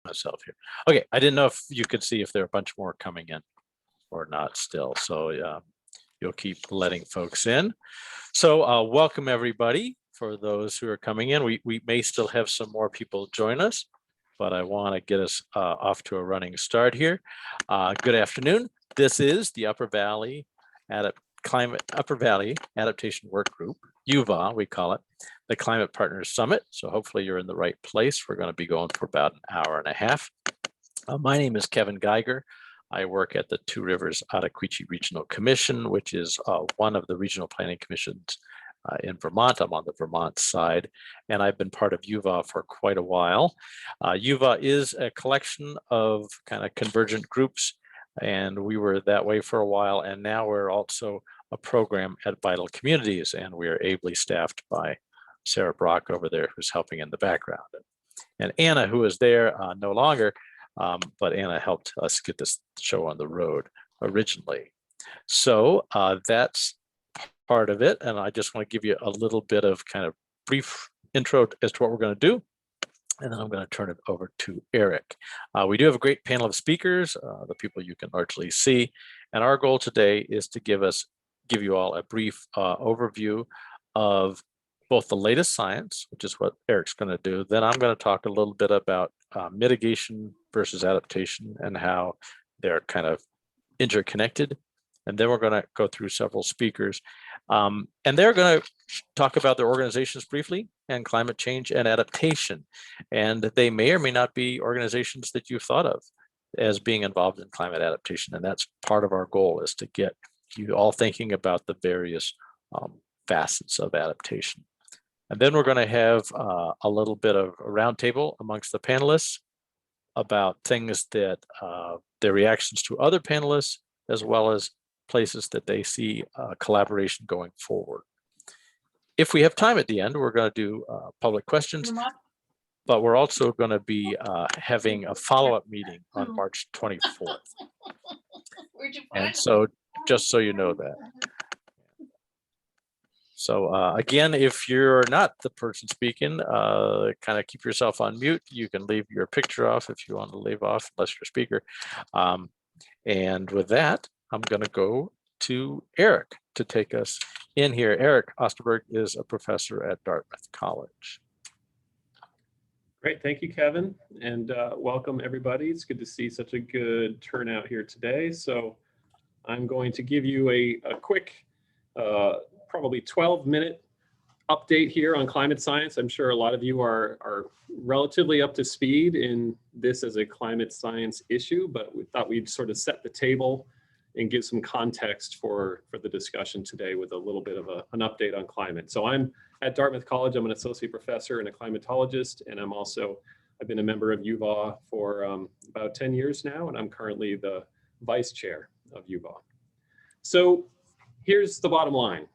myself here. Okay, I didn't know if you could see if there are a bunch more coming in or not still. So you'll keep letting folks in. So welcome everybody. For those who are coming in, we may still have some more people join us, but I want to get us off to a running start here. Good afternoon. This is the Upper Valley Adaptation Workgroup, UVAW, we call it, the Climate Partners Summit. So hopefully you're in the right place. We're going to be going for about an hour and a half. My name is Kevin Geiger. I work at the Two Rivers Ottaquechee Regional Commission, which is one of the regional planning commissions in Vermont. I'm on the Vermont side, and I've been part of UVAW for quite a while. UVAW is a collection of kind of convergent groups, and we were that way for a while, and now we're also a program at Vital Communities, and we are ably staffed by Sarah Brock over there, who's helping in the background. And Anna, who is there no longer, but Anna helped us get this show on the road originally. So that's part of it. And I just want to give you a little bit of kind of brief intro as to what we're going to do. And then I'm going to turn it over to Erich. We do have a great panel of speakers, the people you can largely see. And our goal today is to give you all a brief overview of both the latest science, which is what Erich's going to do. Then I'm going to talk a little bit about mitigation versus adaptation and how they're kind of interconnected. And then we're going to go through several speakers. And they're going to talk about their organizations briefly and climate change and adaptation. And they may or may not be organizations that you've thought of as being involved in climate adaptation. And that's part of our goal, is to get you all thinking about the various facets of adaptation. And then we're going to have a little bit of a roundtable amongst the panelists about things that their reactions to other panelists, as well as places that they see collaboration going forward. If we have time at the end, we're going to do public questions, but we're also going to be having a follow-up meeting on March 24th. And so just so you know that. So again, if you're not the person speaking, kind of keep yourself on mute. You can leave your picture off if you want to leave off, unless you're a speaker. And with that, I'm going to go to Erich to take us in here. Erich Osterberg is a professor at Dartmouth College. Great, thank you, Kevin, and welcome everybody. It's good to see such a good turnout here today. So I'm going to give you a quick, probably 12-minute update here on climate science. I'm sure a lot of you are relatively up to speed in this as a climate science issue, but we thought we'd sort of set the table and give some context for the discussion today with a little bit of an update on climate. So I'm at Dartmouth College. I'm an associate professor and a climatologist, and I've been a member of UVAW for about 10 years now, and I'm currently the vice chair of UVAW. So here's the bottom line.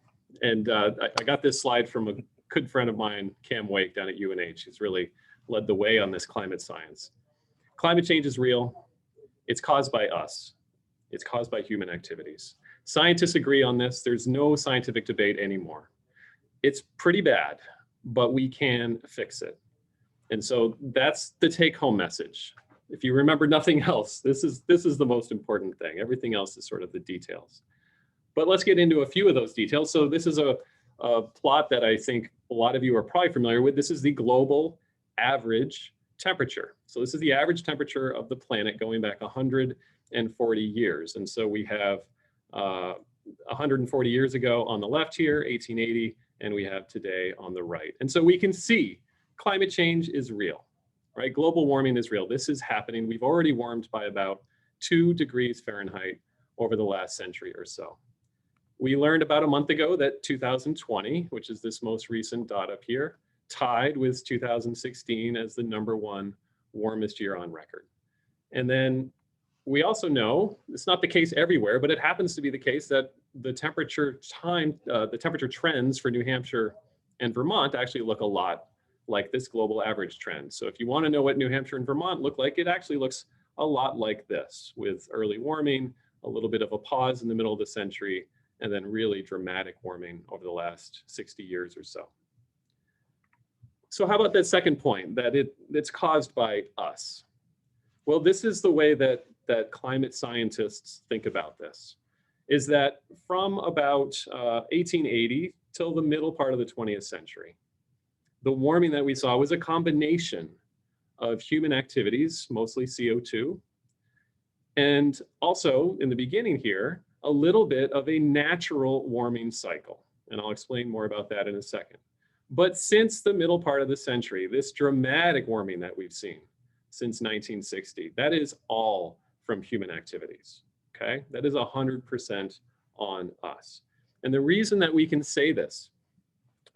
And I got this slide from a good friend of mine, Cam Wake, down at UNH. He's really led the way on this climate science. Climate change is real. It's caused by us. It's caused by human activities. Scientists agree on this. There's no scientific debate anymore. It's pretty bad, but we can fix it. And so that's the take-home message. If you remember nothing else, this is the most important thing. Everything else is sort of the details. But let's get into a few of those details. So this is a plot that I think a lot of you are probably familiar with. This is the global average temperature. So this is the average temperature of the planet going back 140 years. And so we have 140 years ago on the left here, 1880, and we have today on the right. And so we can see climate change is real, right? Global warming is real. This is happening. We've already warmed by about 2 degrees Fahrenheit over the last century or so. We learned about a month ago that 2020, which is this most recent dot up here, tied with 2016 as the #1 warmest year on record. And then we also know, it's not the case everywhere, but it happens to be the case that the temperature trends for New Hampshire and Vermont actually look a lot like this global average trend. So if you want to know what New Hampshire and Vermont look like, it actually looks a lot like this, with early warming, a little bit of a pause in the middle of the century, and then really dramatic warming over the last 60 years or so. So how about that second point, that it's caused by us? Well, this is the way that climate scientists think about this, is that from about 1880 till the middle part of the 20th century, the warming that we saw was a combination of human activities, mostly CO2, and also in the beginning here, a little bit of a natural warming cycle. And I'll explain more about that in a second. But since the middle part of the century, this dramatic warming that we've seen since 1960, that is all from human activities, okay? That is 100% on us. And the reason that we can say this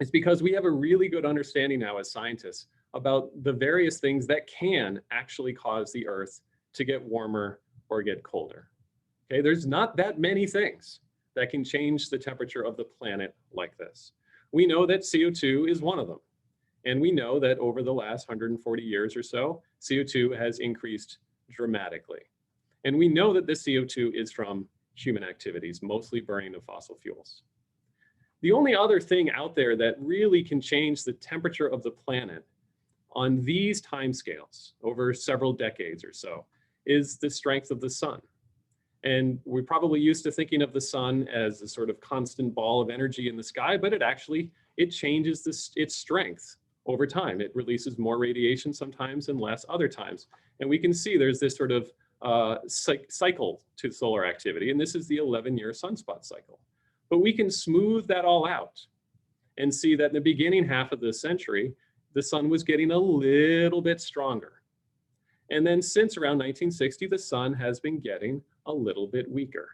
is because we have a really good understanding now as scientists about the various things that can actually cause the Earth to get warmer or get colder. Okay, there's not that many things that can change the temperature of the planet like this. We know that CO2 is one of them. And we know that over the last 140 years or so, CO2 has increased dramatically. And we know that this CO2 is from human activities, mostly burning of fossil fuels. The only other thing out there that really can change the temperature of the planet on these timescales over several decades or so is the strength of the sun. And we're probably used to thinking of the sun as a sort of constant ball of energy in the sky, but it changes its strength over time. It releases more radiation sometimes and less other times. And we can see there's this sort of cycle to solar activity, and this is the 11-year sunspot cycle. But we can smooth that all out and see that in the beginning half of the century, the sun was getting a little bit stronger. And then since around 1960, the sun has been getting a little bit weaker.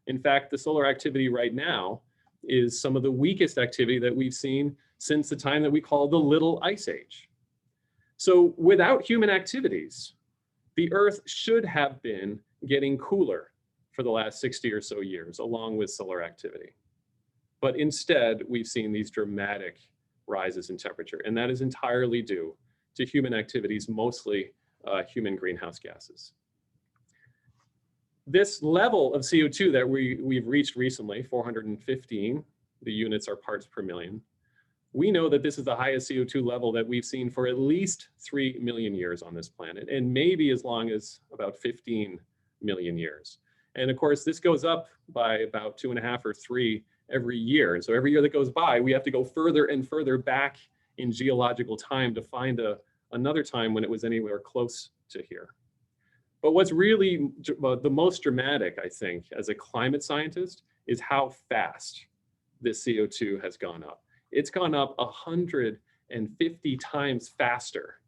In fact, the solar activity right now is some of the weakest activity that we've seen since the time that we call the Little Ice Age. So without human activities, the Earth should have been getting cooler for the last 60 or so years, along with solar activity. But instead, we've seen these dramatic rises in temperature, and that is entirely due to human activities, mostly human greenhouse gases. This level of CO2 that we've reached recently, 415, the units are parts per million, we know that this is the highest CO2 level that we've seen for at least 3 million years on this planet, and maybe as long as about 15 million years. And of course, this goes up by about 2.5 or 3 every year. And so every year that goes by, we have to go further and further back in geological time to find another time when it was anywhere close to here. But what's really the most dramatic, I think, as a climate scientist, is how fast this CO2 has gone up. It's gone up 150 times faster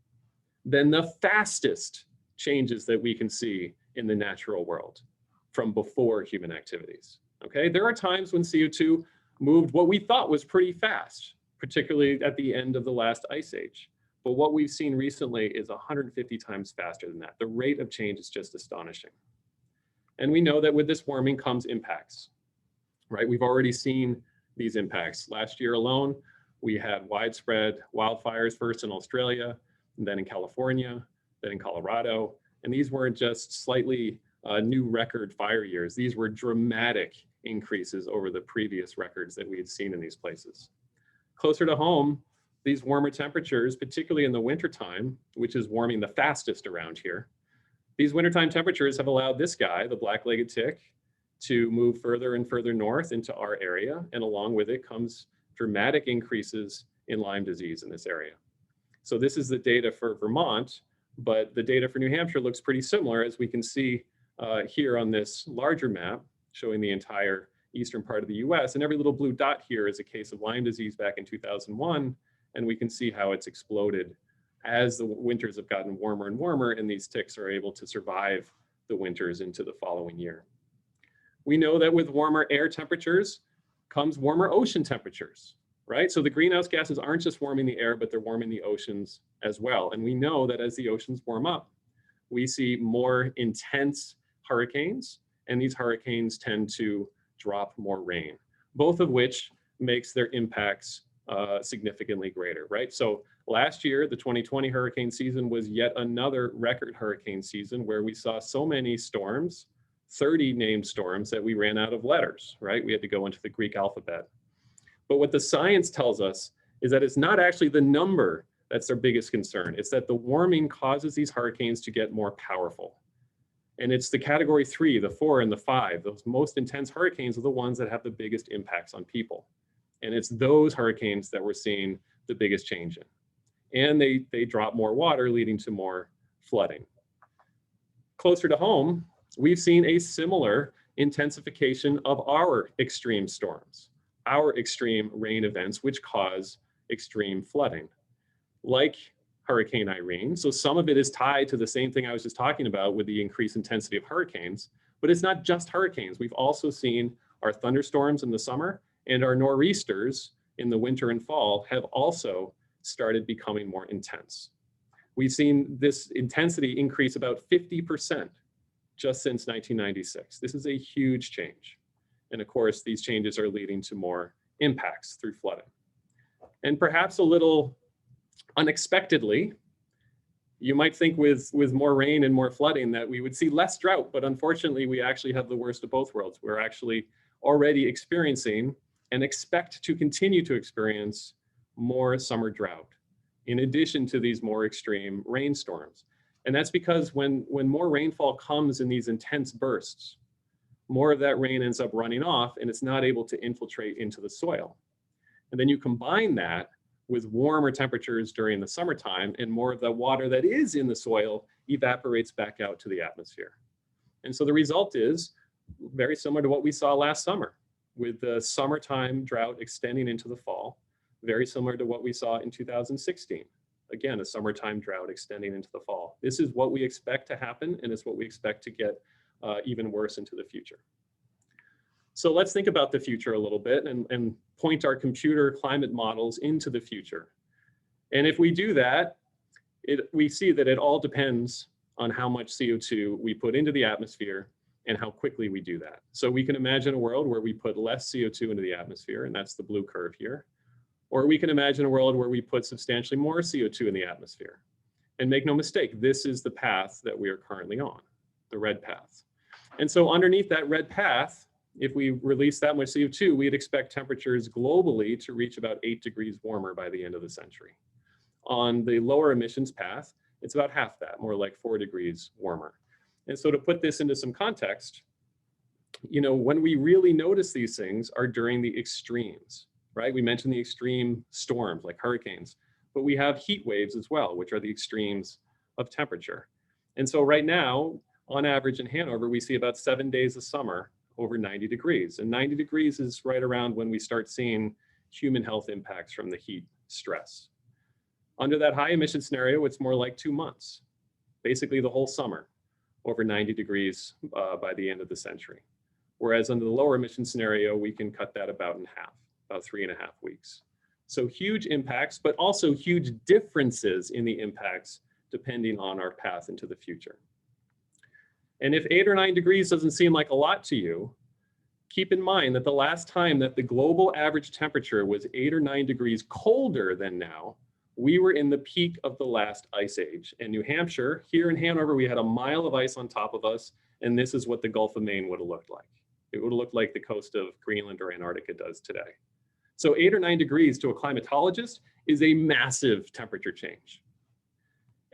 than the fastest changes that we can see in the natural world from before human activities. Okay, there are times when CO2 moved what we thought was pretty fast, particularly at the end of the last ice age. But what we've seen recently is 150 times faster than that. The rate of change is just astonishing. And we know that with this warming comes impacts, right? We've already seen these impacts. Last year alone, we had widespread wildfires, first in Australia, and then in California, then in Colorado. And these weren't just slightly new record fire years. These were dramatic increases over the previous records that we had seen in these places. Closer to home, these warmer temperatures, particularly in the wintertime, which is warming the fastest around here, these wintertime temperatures have allowed this guy, the black-legged tick, to move further and further north into our area, and along with it comes dramatic increases in Lyme disease in this area. So this is the data for Vermont, but the data for New Hampshire looks pretty similar, as we can see here on this larger map, showing the entire eastern part of the US. And every little blue dot here is a case of Lyme disease back in 2001, and we can see how it's exploded as the winters have gotten warmer and warmer, and these ticks are able to survive the winters into the following year. We know that with warmer air temperatures comes warmer ocean temperatures, right? So the greenhouse gases aren't just warming the air, but they're warming the oceans as well. And we know that as the oceans warm up, we see more intense hurricanes, and these hurricanes tend to drop more rain, both of which makes their impacts significantly greater, right? So last year, the 2020 hurricane season was yet another record hurricane season where we saw so many storms, 30 named storms, that we ran out of letters, right? We had to go into the Greek alphabet. But what the science tells us is that it's not actually the number That's their biggest concern. It's that the warming causes these hurricanes to get more powerful. And it's the category 3, the 4, and the 5. Those most intense hurricanes are the ones that have the biggest impacts on people. And it's those hurricanes that we're seeing the biggest change in. And they drop more water, leading to more flooding. Closer to home, we've seen a similar intensification of our extreme storms, our extreme rain events, which cause extreme flooding, like Hurricane Irene. So some of it is tied to the same thing I was just talking about with the increased intensity of hurricanes, but it's not just hurricanes. We've also seen our thunderstorms in the summer and our nor'easters in the winter and fall have also started becoming more intense. We've seen this intensity increase about 50% just since 1996. This is a huge change. And of course, these changes are leading to more impacts through flooding. And perhaps a little unexpectedly, you might think with more rain and more flooding that we would see less drought, but unfortunately, we actually have the worst of both worlds. We're actually already experiencing and expect to continue to experience more summer drought, in addition to these more extreme rainstorms. And that's because when more rainfall comes in these intense bursts, more of that rain ends up running off and it's not able to infiltrate into the soil. And then you combine that with warmer temperatures during the summertime, and more of the water that is in the soil evaporates back out to the atmosphere. And so the result is very similar to what we saw last summer, with the summertime drought extending into the fall, very similar to what we saw in 2016. Again, a summertime drought extending into the fall. This is what we expect to happen, and it's what we expect to get even worse into the future. So let's think about the future a little bit and point our computer climate models into the future. And if we do that, we see that it all depends on how much CO2 we put into the atmosphere and how quickly we do that. So we can imagine a world where we put less CO2 into the atmosphere, and that's the blue curve here. Or we can imagine a world where we put substantially more CO2 in the atmosphere. And make no mistake, this is the path that we are currently on, the red path. And so underneath that red path, if we release that much CO2, we'd expect temperatures globally to reach about 8 degrees warmer by the end of the century. On the lower emissions path, it's about half that, more like 4 degrees warmer. And so to put this into some context, you know, when we really notice these things are during the extremes, right? We mentioned the extreme storms like hurricanes, but we have heat waves as well, which are the extremes of temperature. And so right now, on average in Hanover, we see about 7 days of summer over 90 degrees. And 90 degrees is right around when we start seeing human health impacts from the heat stress. Under that high emission scenario, it's more like 2 months, basically the whole summer, over 90 degrees by the end of the century. Whereas under the lower emission scenario, we can cut that about in half, about 3.5 weeks. So huge impacts, but also huge differences in the impacts depending on our path into the future. And if 8 or 9 degrees doesn't seem like a lot to you, keep in mind that the last time that the global average temperature was 8 or 9 degrees colder than now, we were in the peak of the last ice age. In New Hampshire, here in Hanover, we had a mile of ice on top of us, and this is what the Gulf of Maine would have looked like. It would have looked like the coast of Greenland or Antarctica does today. So 8 or 9 degrees to a climatologist is a massive temperature change.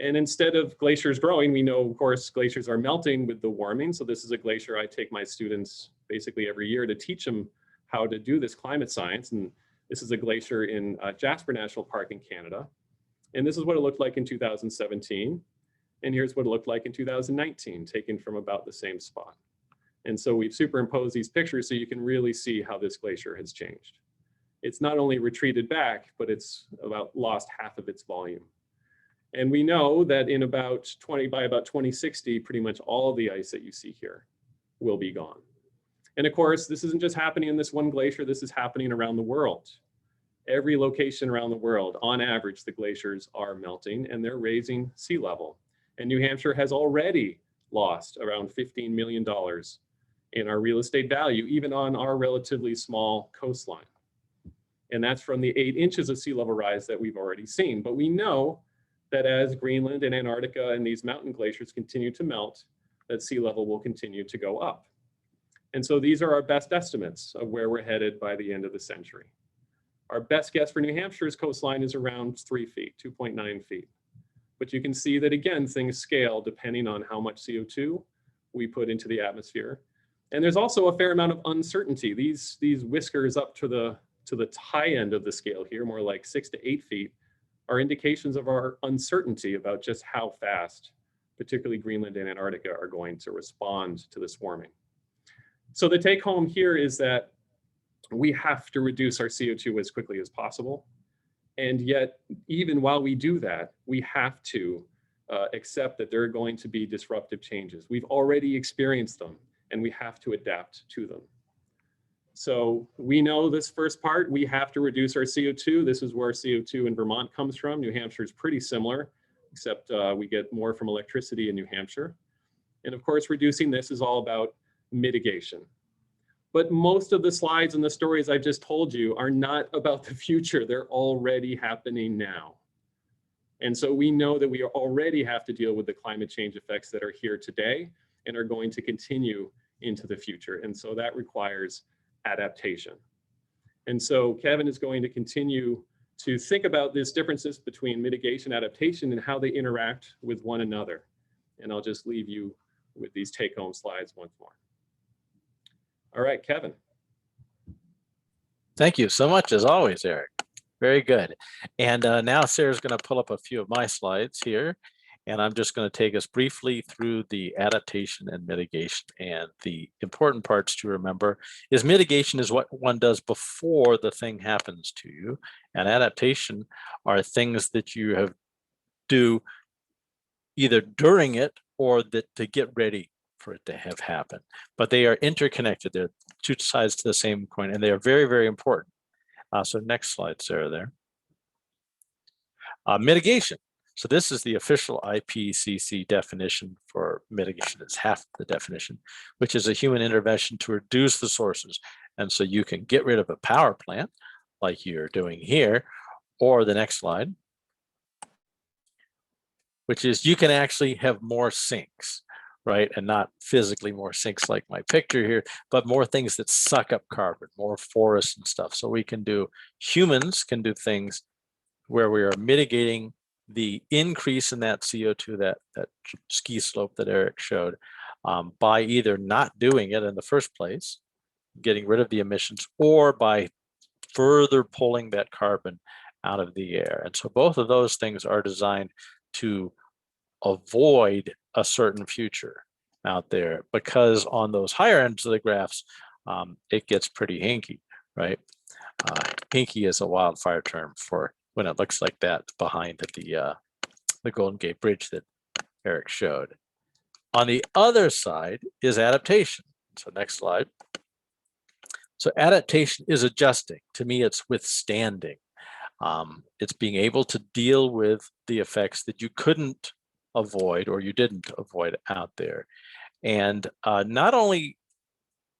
And instead of glaciers growing, we know, of course, glaciers are melting with the warming. So this is a glacier I take my students basically every year to teach them how to do this climate science. And this is a glacier in Jasper National Park in Canada. And this is what it looked like in 2017. And here's what it looked like in 2019, taken from about the same spot. And so we've superimposed these pictures so you can really see how this glacier has changed. It's not only retreated back, but it's about lost half of its volume. And we know that in by about 2060, pretty much all of the ice that you see here will be gone. And of course, this isn't just happening in this one glacier, this is happening around the world. Every location around the world, on average, the glaciers are melting and they're raising sea level. And New Hampshire has already lost around $15 million in our real estate value, even on our relatively small coastline. And that's from the 8 inches of sea level rise that we've already seen. But we know that as Greenland and Antarctica and these mountain glaciers continue to melt, that sea level will continue to go up. And so these are our best estimates of where we're headed by the end of the century. Our best guess for New Hampshire's coastline is around 3 feet, 2.9 feet. But you can see that, again, things scale depending on how much CO2 we put into the atmosphere. And there's also a fair amount of uncertainty. These whiskers up to the high end of the scale here, more like 6 to 8 feet, are indications of our uncertainty about just how fast, particularly Greenland and Antarctica, are going to respond to this warming. So the take home here is that we have to reduce our CO2 as quickly as possible. And yet, even while we do that, we have to accept that there are going to be disruptive changes. We've already experienced them, and we have to adapt to them. So we know this first part, we have to reduce our CO2. This is where CO2 in Vermont comes from. New Hampshire is pretty similar, except we get more from electricity in New Hampshire. And of course, reducing this is all about mitigation. But most of the slides and the stories I just told you are not about the future. They're already happening now. And so we know that we already have to deal with the climate change effects that are here today and are going to continue into the future. And so that requires adaptation. And so Kevin is going to continue to think about these differences between mitigation, adaptation, and how they interact with one another. And I'll just leave you with these take-home slides once more. All right, Kevin. Thank you so much, as always, Erich. Very good. And now Sarah's going to pull up a few of my slides here, and I'm just going to take us briefly through the adaptation and mitigation. And the important parts to remember is mitigation is what one does before the thing happens to you, and adaptation are things that you have do either during it or that to get ready for it to have happened. But they are interconnected. They're two sides to the same coin, and they are very, very important. So next slide, Sarah, there. Mitigation. So this is the official IPCC definition for mitigation. It's half the definition, which is a human intervention to reduce the sources. And so you can get rid of a power plant like you're doing here, or the next slide, which is you can actually have more sinks, right? And not physically more sinks like my picture here, but more things that suck up carbon, more forests and stuff. So we can do, humans can do things where we are mitigating the increase in that CO2, that ski slope that Erich showed, by either not doing it in the first place, getting rid of the emissions, or by further pulling that carbon out of the air. And so both of those things are designed to avoid a certain future out there, because on those higher ends of the graphs, it gets pretty hinky, right? Hinky is a wildfire term for when it looks like that behind the Golden Gate Bridge that Erich showed. On the other side is adaptation. So next slide. So adaptation is adjusting. To me, it's withstanding. It's being able to deal with the effects that you couldn't avoid or you didn't avoid out there. And not only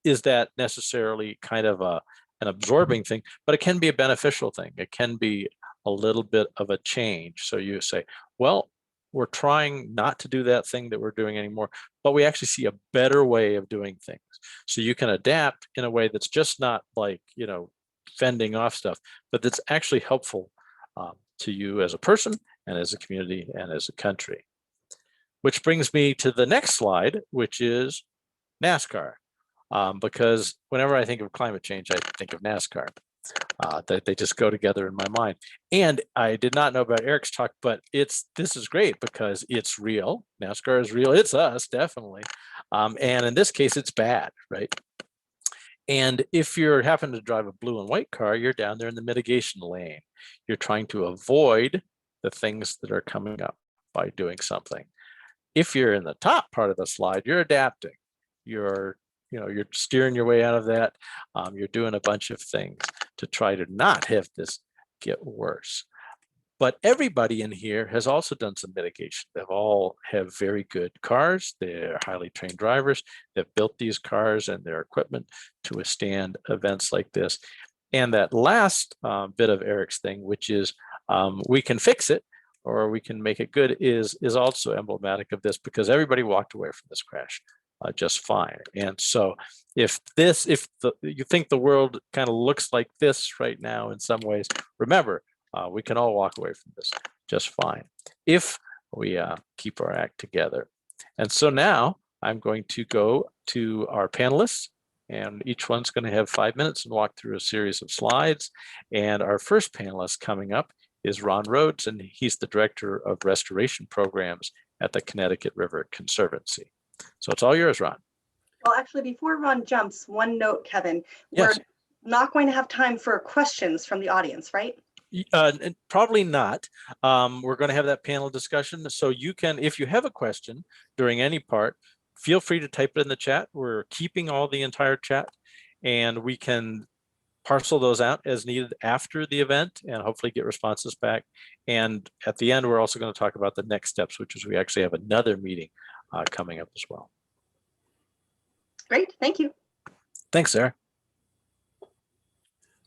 is that necessarily kind of an absorbing thing, but it can be a beneficial thing. It can be a little bit of a change. So you say, well, we're trying not to do that thing that we're doing anymore, but we actually see a better way of doing things. So you can adapt in a way that's just not like, you know, fending off stuff, but that's actually helpful to you as a person and as a community and as a country. Which brings me to the next slide, which is NASCAR. Because whenever I think of climate change, I think of NASCAR. They just go together in my mind. And I did not know about Erich's talk, but this is great because it's real. NASCAR is real. It's us, definitely. And in this case, it's bad, right? And if you're happen to drive a blue and white car, you're down there in the mitigation lane. You're trying to avoid the things that are coming up by doing something. If you're in the top part of the slide, you're adapting. You're steering your way out of that. You're doing a bunch of things to try to not have this get worse. But everybody in here has also done some mitigation. They all have very good cars. They're highly trained drivers. They've built these cars and their equipment to withstand events like this. And that last bit of Erich's thing, which is we can fix it or we can make it good, is also emblematic of this, because everybody walked away from this crash just fine. And so if you think the world kind of looks like this right now in some ways, remember, we can all walk away from this just fine if we keep our act together. And so now I'm going to go to our panelists, and each one's going to have 5 minutes and walk through a series of slides. And our first panelist coming up is Ron Rhodes, and he's the Director of Restoration Programs at the Connecticut River Conservancy. So it's all yours, Ron. Well, actually, before Ron jumps, one note, Kevin, Yes. we're not going to have time for questions from the audience, right? Probably not. We're going to have that panel discussion. So you can, if you have a question during any part, feel free to type it in the chat. We're keeping all the entire chat, and we can parcel those out as needed after the event and hopefully get responses back. And at the end, we're also going to talk about the next steps, which is we actually have another meeting coming up as well. Great, thank you. Thanks, Sarah.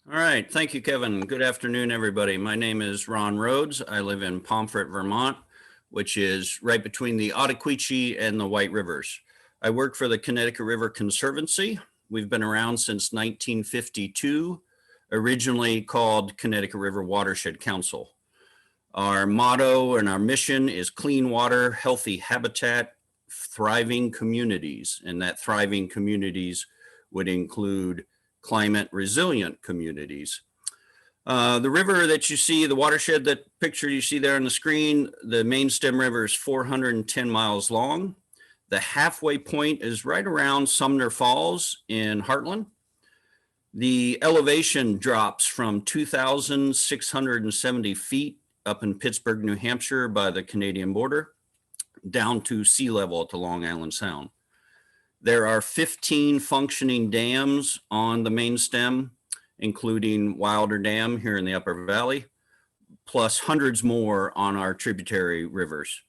All right, thank you, Kevin. Good afternoon, everybody. My name is Ron Rhodes. I live in Pomfret, Vermont, which is right between the Ottauquechee and the White Rivers. I work for the Connecticut River Conservancy. We've been around since 1952, originally called Connecticut River Watershed Council. Our motto and our mission is clean water, healthy habitat, thriving communities. And that thriving communities would include climate resilient communities. The river that you see, the watershed, that picture you see there on the screen, the main stem river is 410 miles long. The halfway point is right around Sumner Falls in Heartland. The elevation drops from 2,670 feet up in Pittsburgh, New Hampshire by the Canadian border down to sea level at the Long Island Sound. There are 15 functioning dams on the main stem, including Wilder Dam here in the Upper Valley, plus hundreds more on our tributary rivers.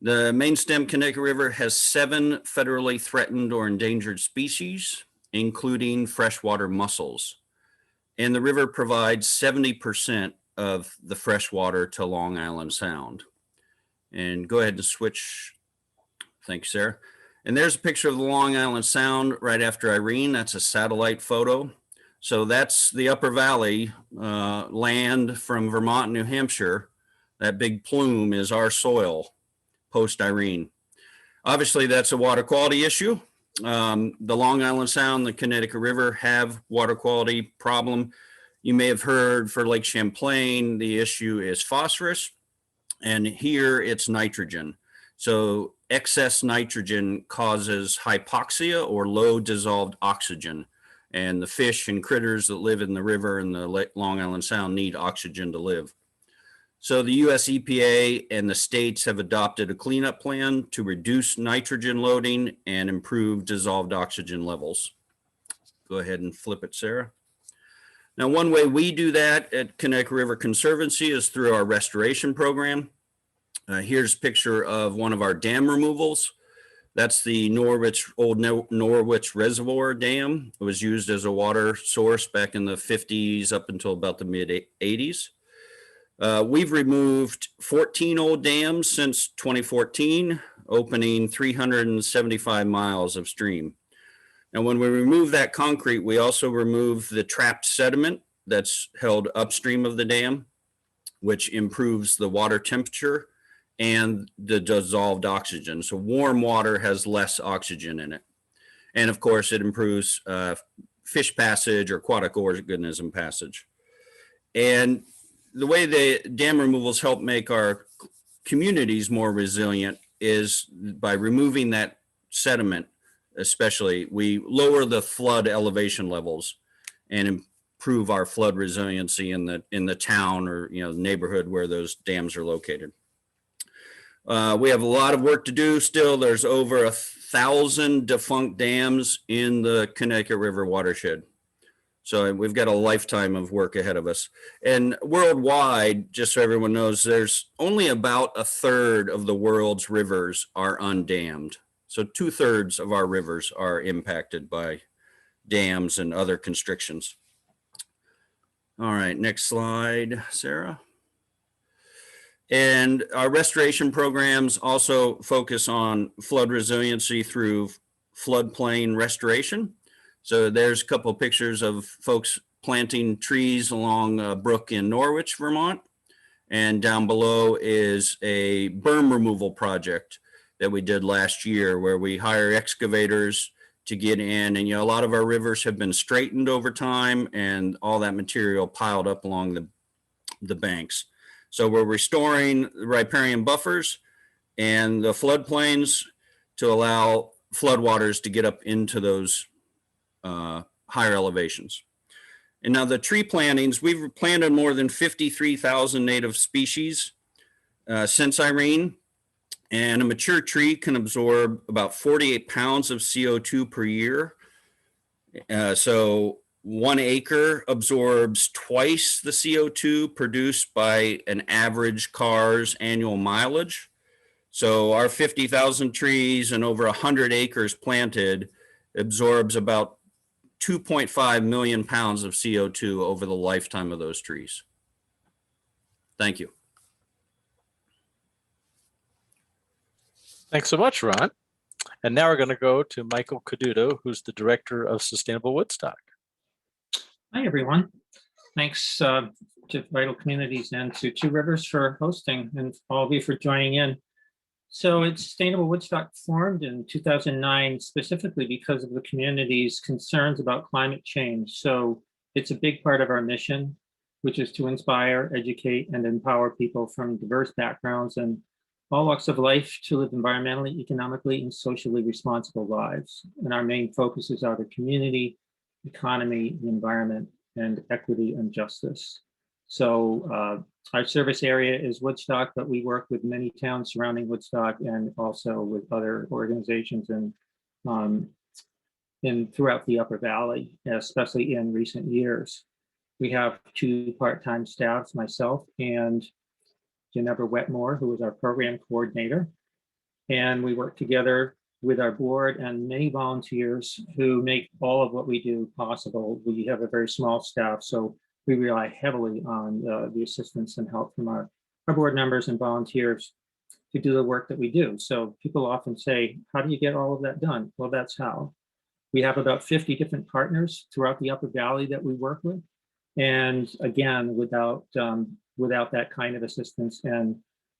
The main stem Connecticut River has 7 federally threatened or endangered species, including freshwater mussels. And the river provides 70% of the fresh water to Long Island Sound. And go ahead and switch. Thanks, Sarah. And there's a picture of the Long Island Sound right after Irene. That's a satellite photo. So that's the Upper Valley land from Vermont and New Hampshire. That big plume is our soil post Irene. Obviously, that's a water quality issue. The Long Island Sound, the Connecticut River have water quality problem. You may have heard for Lake Champlain, the issue is phosphorus, and here it's nitrogen. So excess nitrogen causes hypoxia or low dissolved oxygen. And the fish and critters that live in the river and the Long Island Sound need oxygen to live. So the US EPA and the states have adopted a cleanup plan to reduce nitrogen loading and improve dissolved oxygen levels. Go ahead and flip it, Sarah. Now, one way we do that at Connecticut River Conservancy is through our restoration program. Here's a picture of one of our dam removals. That's the old Norwich Reservoir Dam. It was used as a water source back in the 50s up until about the mid 80s. We've removed 14 old dams since 2014, opening 375 miles of stream. And when we remove that concrete, we also remove the trapped sediment that's held upstream of the dam, which improves the water temperature and the dissolved oxygen. So warm water has less oxygen in it. And of course, it improves fish passage or aquatic organism passage. And the way the dam removals help make our communities more resilient is by removing that sediment. Especially, we lower the flood elevation levels and improve our flood resiliency in the town or the neighborhood where those dams are located. We have a lot of work to do still. There's over 1,000 defunct dams in the Connecticut River watershed. So we've got a lifetime of work ahead of us. And worldwide, just so everyone knows, there's only about 1/3 of the world's rivers are undammed. So 2/3 of our rivers are impacted by dams and other constrictions. All right, next slide, Sarah. And our restoration programs also focus on flood resiliency through floodplain restoration. So there's a couple of pictures of folks planting trees along a brook in Norwich, Vermont. And down below is a berm removal project that we did last year where we hire excavators to get in. And, a lot of our rivers have been straightened over time and all that material piled up along the banks. So we're restoring riparian buffers and the floodplains to allow floodwaters to get up into those higher elevations. And now the tree plantings, we've planted more than 53,000 native species since Irene. And a mature tree can absorb about 48 pounds of CO2 per year. So 1 acre absorbs twice the CO2 produced by an average car's annual mileage. So our 50,000 trees and over 100 acres planted absorbs about 2.5 million pounds of CO2 over the lifetime of those trees. Thank you. Thanks so much, Ron. And now we're going to go to Michael Caduto, who's the Director of Sustainable Woodstock. Hi, everyone. Thanks to Vital Communities and to Two Rivers for hosting and all of you for joining in. So it's Sustainable Woodstock formed in 2009 specifically because of the community's concerns about climate change. So it's a big part of our mission, which is to inspire, educate, and empower people from diverse backgrounds and all walks of life to live environmentally, economically, and socially responsible lives. And our main focus is on the community, economy, the environment, and equity and justice. So our service area is Woodstock, but we work with many towns surrounding Woodstock and also with other organizations and throughout the Upper Valley, especially in recent years. We have 2 part-time staffs, myself and Jennifer Wetmore, who is our program coordinator. And we work together with our board and many volunteers who make all of what we do possible. We have a very small staff, so we rely heavily on the assistance and help from our board members and volunteers to do the work that we do. So people often say, how do you get all of that done? Well, that's how. We have about 50 different partners throughout the Upper Valley that we work with. And again, without that kind of assistance and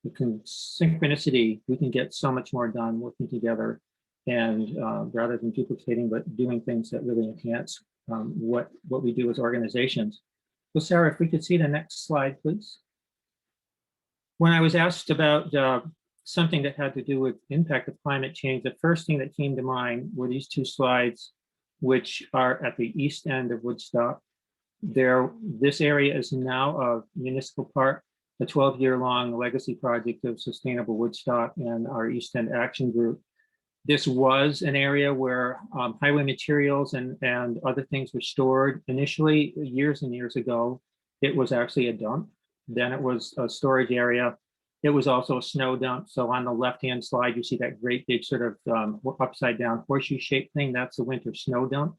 synchronicity, we can get so much more done working together and rather than duplicating, but doing things that really enhance what we do as organizations. So Sarah, if we could see the next slide, please. When I was asked about something that had to do with impact of climate change, the first thing that came to mind were these 2 slides, which are at the east end of Woodstock. This area is now a municipal park, a 12-year-long legacy project of Sustainable Woodstock and our East End Action Group. This was an area where highway materials and other things were stored. Initially, years and years ago, it was actually a dump. Then it was a storage area. It was also a snow dump. So on the left-hand slide, you see that great big sort of upside down horseshoe-shaped thing. That's the winter snow dump.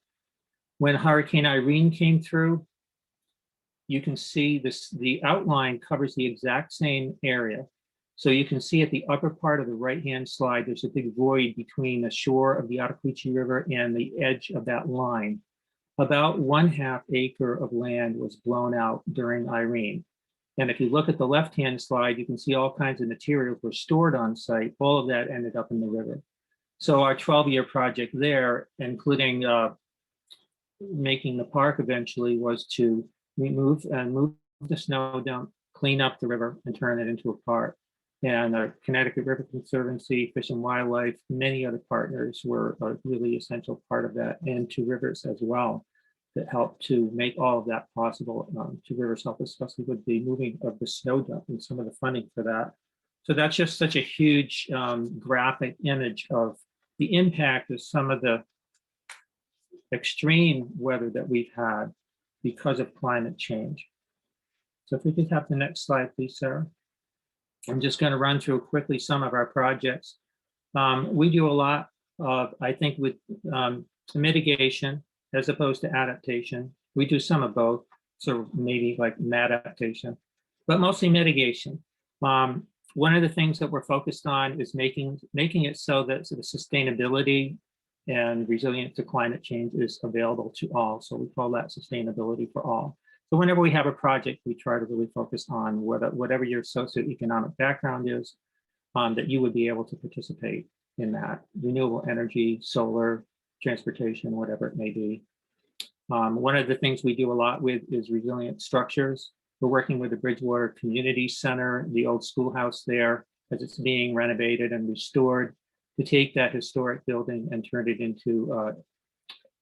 When Hurricane Irene came through, you can see the outline covers the exact same area. So you can see at the upper part of the right-hand slide, there's a big void between the shore of the Ottauquechee River and the edge of that line. About 1/2 acre of land was blown out during Irene. And if you look at the left-hand slide, you can see all kinds of materials were stored on site. All of that ended up in the river. So our 12-year project there, including making the park eventually, was to move the snow dump, clean up the river, and turn it into a park. And the Connecticut River Conservancy, Fish and Wildlife, many other partners were a really essential part of that, and Two Rivers as well, that helped to make all of that possible. Two Rivers helped, especially with the moving of the snow dump and some of the funding for that. So that's just such a huge graphic image of the impact of some of the extreme weather that we've had because of climate change. So if we could have the next slide, please, Sarah. I'm just going to run through quickly some of our projects. We do a lot of, I think, with mitigation as opposed to adaptation. We do some of both, so maybe like adaptation, but mostly mitigation. One of the things that we're focused on is making it so that the sustainability and resilience to climate change is available to all. So we call that sustainability for all. So whenever we have a project, we try to really focus on whatever your socioeconomic background is, that you would be able to participate in that. Renewable energy, solar, transportation, whatever it may be. One of the things we do a lot with is resilient structures. We're working with the Bridgewater Community Center, the old schoolhouse there, as it's being renovated and restored, to take that historic building and turn it into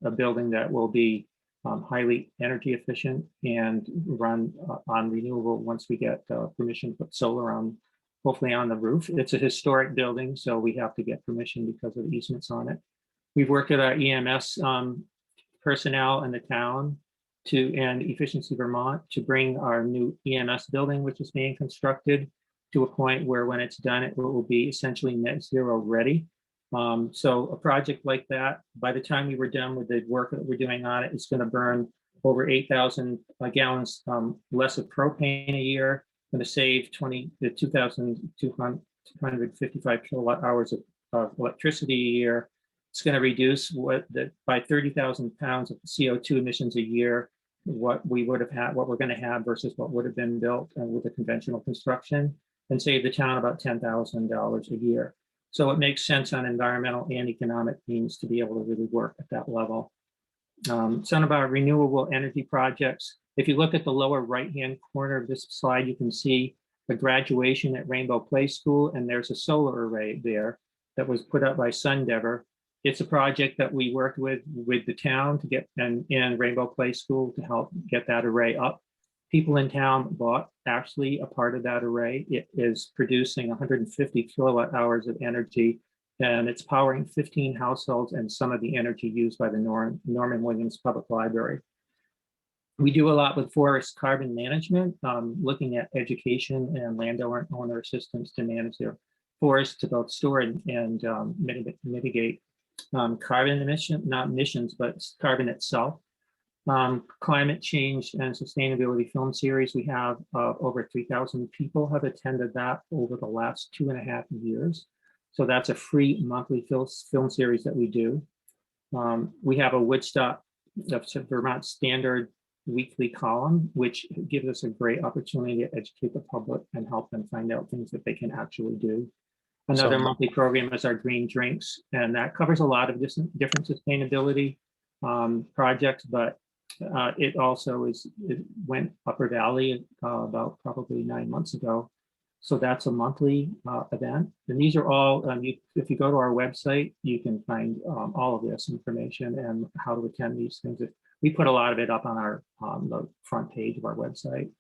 a building that will be highly energy efficient and run on renewable once we get permission to put solar on, hopefully on the roof. It's a historic building, so we have to get permission because of the easements on it. We've worked with our EMS personnel in the town and Efficiency Vermont to bring our new EMS building, which is being constructed, to a point where when it's done, it will be essentially net zero ready. So a project like that, by the time we were done with the work that we're doing on it, it's going to burn over 8,000 gallons less of propane a year, going to save 2,255 kilowatt hours of electricity a year. It's going to reduce by 30,000 pounds of CO2 emissions a year, what we're going to have versus what would have been built with a conventional construction, and save the town about $10,000 a year. So it makes sense on environmental and economic means to be able to really work at that level. Some of our renewable energy projects, if you look at the lower right-hand corner of this slide, you can see the graduation at Rainbow Play School, and there's a solar array there that was put up by Sundever. It's a project that we worked with the town to get in Rainbow Play School to help get that array up. People in town bought actually a part of that array. It is producing 150 kilowatt hours of energy, and it's powering 15 households and some of the energy used by the Norman Williams Public Library. We do a lot with forest carbon management, looking at education and landowner assistance to manage their forests to both store and mitigate carbon not emissions, but carbon itself. Climate change and sustainability film series. We have over 3,000 people have attended that over the last 2.5 years. So that's a free monthly film series that we do. We have a Woodstock, Vermont Standard weekly column, which gives us a great opportunity to educate the public and help them find out things that they can actually do. Another monthly program is our Green Drinks, and that covers a lot of different sustainability projects, but it also went Upper Valley about probably 9 months ago. So that's a monthly event. And these are all, if you go to our website, you can find all of this information and how to attend these things. We put a lot of it up on the front page of our website.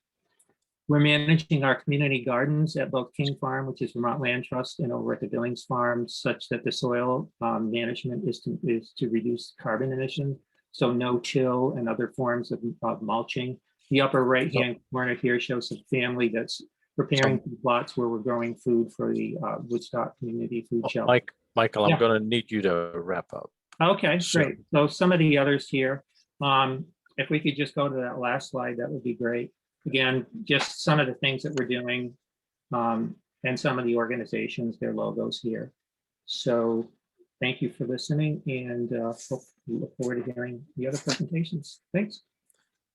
We're managing our community gardens at both King Farm, which is Vermont Land Trust, and over at the Billings Farm, such that the soil management is to reduce carbon emissions. So no-till and other forms of mulching. The upper right-hand corner here shows a family that's preparing plots where we're growing food for the Woodstock Community Food Shelter. Michael, I'm going to need you to wrap up. Okay, great. So some of the others here, if we could just go to that last slide, that would be great. Again, just some of the things that we're doing and some of the organizations, their logos here. So thank you for listening, and look forward to hearing the other presentations. Thanks.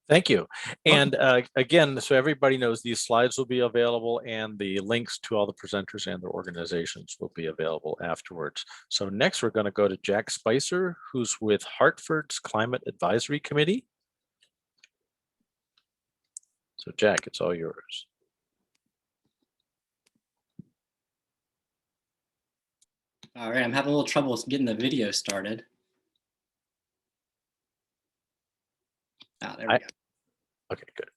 Thank you. And again, so everybody knows these slides will be available, and the links to all the presenters and their organizations will be available afterwards. So next we're going to go to Jack Spicer, who's with Hartford's Climate Advisory Committee. So Jack, it's all yours. All right, I'm having a little trouble getting the video started. There we go. Okay, good.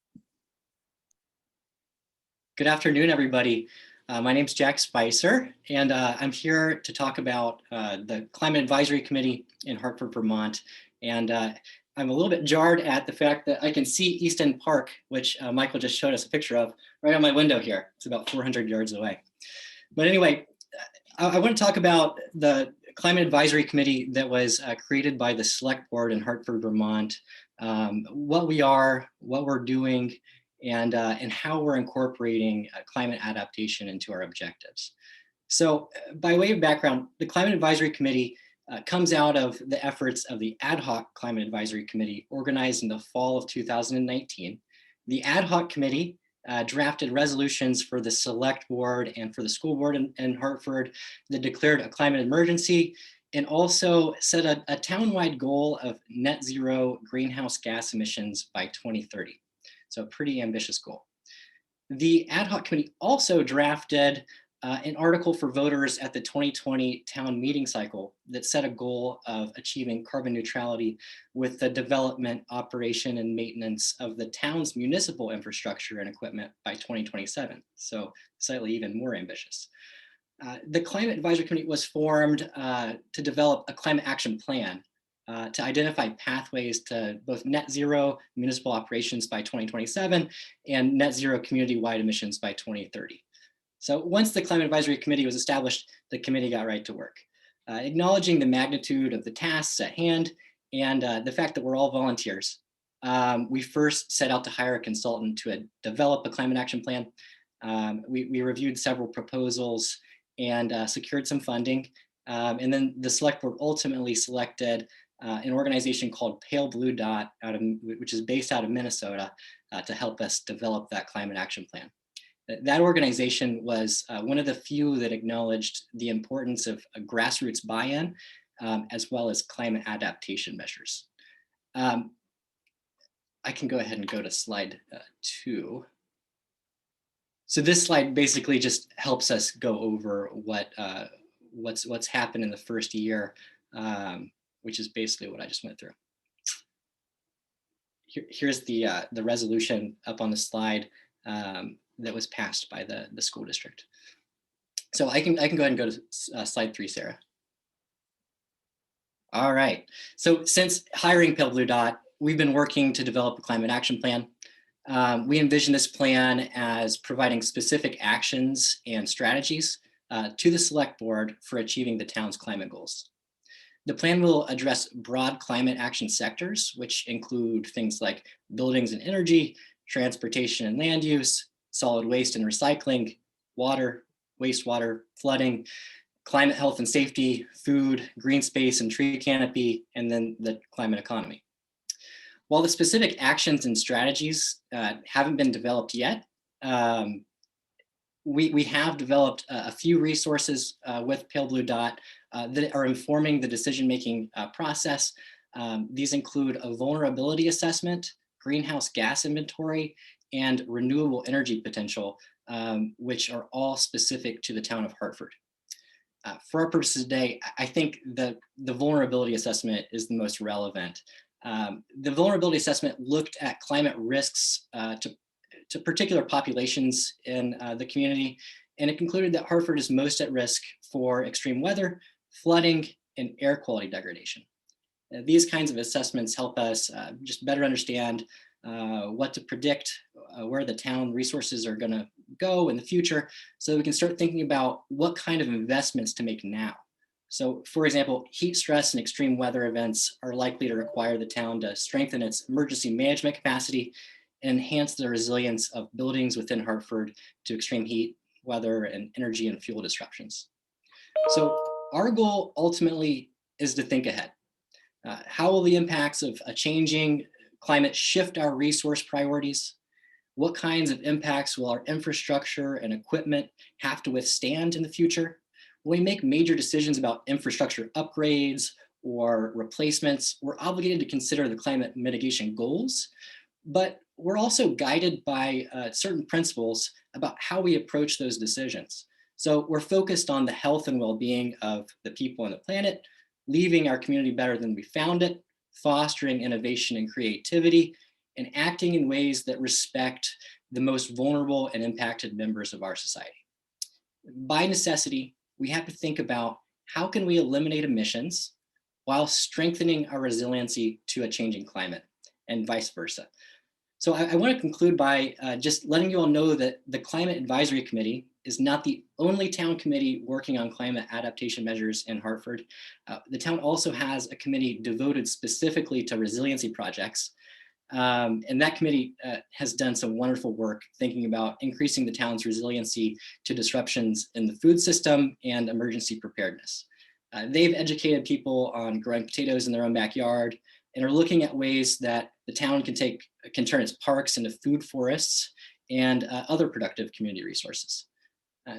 Good afternoon, everybody. My name's Jack Spicer, and I'm here to talk about the Climate Advisory Committee in Hartford, Vermont. And I'm a little bit jarred at the fact that I can see Easton Park, which Michael just showed us a picture of, right on my window here. It's about 400 yards away. But anyway, I want to talk about the Climate Advisory Committee that was created by the Select Board in Hartford, Vermont, what we are, what we're doing, and how we're incorporating climate adaptation into our objectives. So by way of background, the Climate Advisory Committee comes out of the efforts of the Ad Hoc Climate Advisory Committee organized in the fall of 2019. The Ad Hoc Committee drafted resolutions for the Select Board and for the School Board in Hartford that declared a climate emergency and also set a town-wide goal of net zero greenhouse gas emissions by 2030. So a pretty ambitious goal. The Ad Hoc Committee also drafted an article for voters at the 2020 town meeting cycle that set a goal of achieving carbon neutrality with the development, operation, and maintenance of the town's municipal infrastructure and equipment by 2027. So slightly even more ambitious. The Climate Advisory Committee was formed to develop a climate action plan to identify pathways to both net zero municipal operations by 2027 and net zero community-wide emissions by 2030. So once the Climate Advisory Committee was established, the committee got right to work, acknowledging the magnitude of the tasks at hand and the fact that we're all volunteers. We first set out to hire a consultant to develop a climate action plan. We reviewed several proposals and secured some funding. And then the select board ultimately selected an organization called Pale Blue Dot, which is based out of Minnesota, to help us develop that climate action plan. That organization was one of the few that acknowledged the importance of a grassroots buy-in, as well as climate adaptation measures. I can go ahead and go to slide 2. So this slide basically just helps us go over what's happened in the first year, which is basically what I just went through. Here's the resolution up on the slide that was passed by the school district. So I can go ahead and go to slide 3, Sarah. All right. So since hiring Pale Blue Dot, we've been working to develop a climate action plan. We envision this plan as providing specific actions and strategies to the select board for achieving the town's climate goals. The plan will address broad climate action sectors, which include things like buildings and energy, transportation and land use, solid waste and recycling, water, wastewater, flooding, climate health and safety, food, green space and tree canopy, and then the climate economy. While the specific actions and strategies haven't been developed yet, we have developed a few resources with Pale Blue Dot that are informing the decision-making process. These include a vulnerability assessment, greenhouse gas inventory, and renewable energy potential, which are all specific to the town of Hartford. For our purposes today, I think the vulnerability assessment is the most relevant. The vulnerability assessment looked at climate risks to particular populations in the community, and it concluded that Hartford is most at risk for extreme weather, flooding, and air quality degradation. These kinds of assessments help us just better understand what to predict, where the town resources are going to go in the future, so we can start thinking about what kind of investments to make now. So, for example, heat stress and extreme weather events are likely to require the town to strengthen its emergency management capacity and enhance the resilience of buildings within Hartford to extreme heat, weather, and energy and fuel disruptions. So our goal ultimately is to think ahead. How will the impacts of a changing climate shift our resource priorities? What kinds of impacts will our infrastructure and equipment have to withstand in the future? When we make major decisions about infrastructure upgrades or replacements, we're obligated to consider the climate mitigation goals, but we're also guided by certain principles about how we approach those decisions. So we're focused on the health and well-being of the people on the planet, leaving our community better than we found it, fostering innovation and creativity, and acting in ways that respect the most vulnerable and impacted members of our society. By necessity, we have to think about how can we eliminate emissions while strengthening our resiliency to a changing climate, and vice versa. So I want to conclude by just letting you all know that the Climate Advisory Committee is not the only town committee working on climate adaptation measures in Hartford. The town also has a committee devoted specifically to resiliency projects. And that committee has done some wonderful work thinking about increasing the town's resiliency to disruptions in the food system and emergency preparedness. They've educated people on growing potatoes in their own backyard and are looking at ways that the town can turn its parks into food forests and other productive community resources.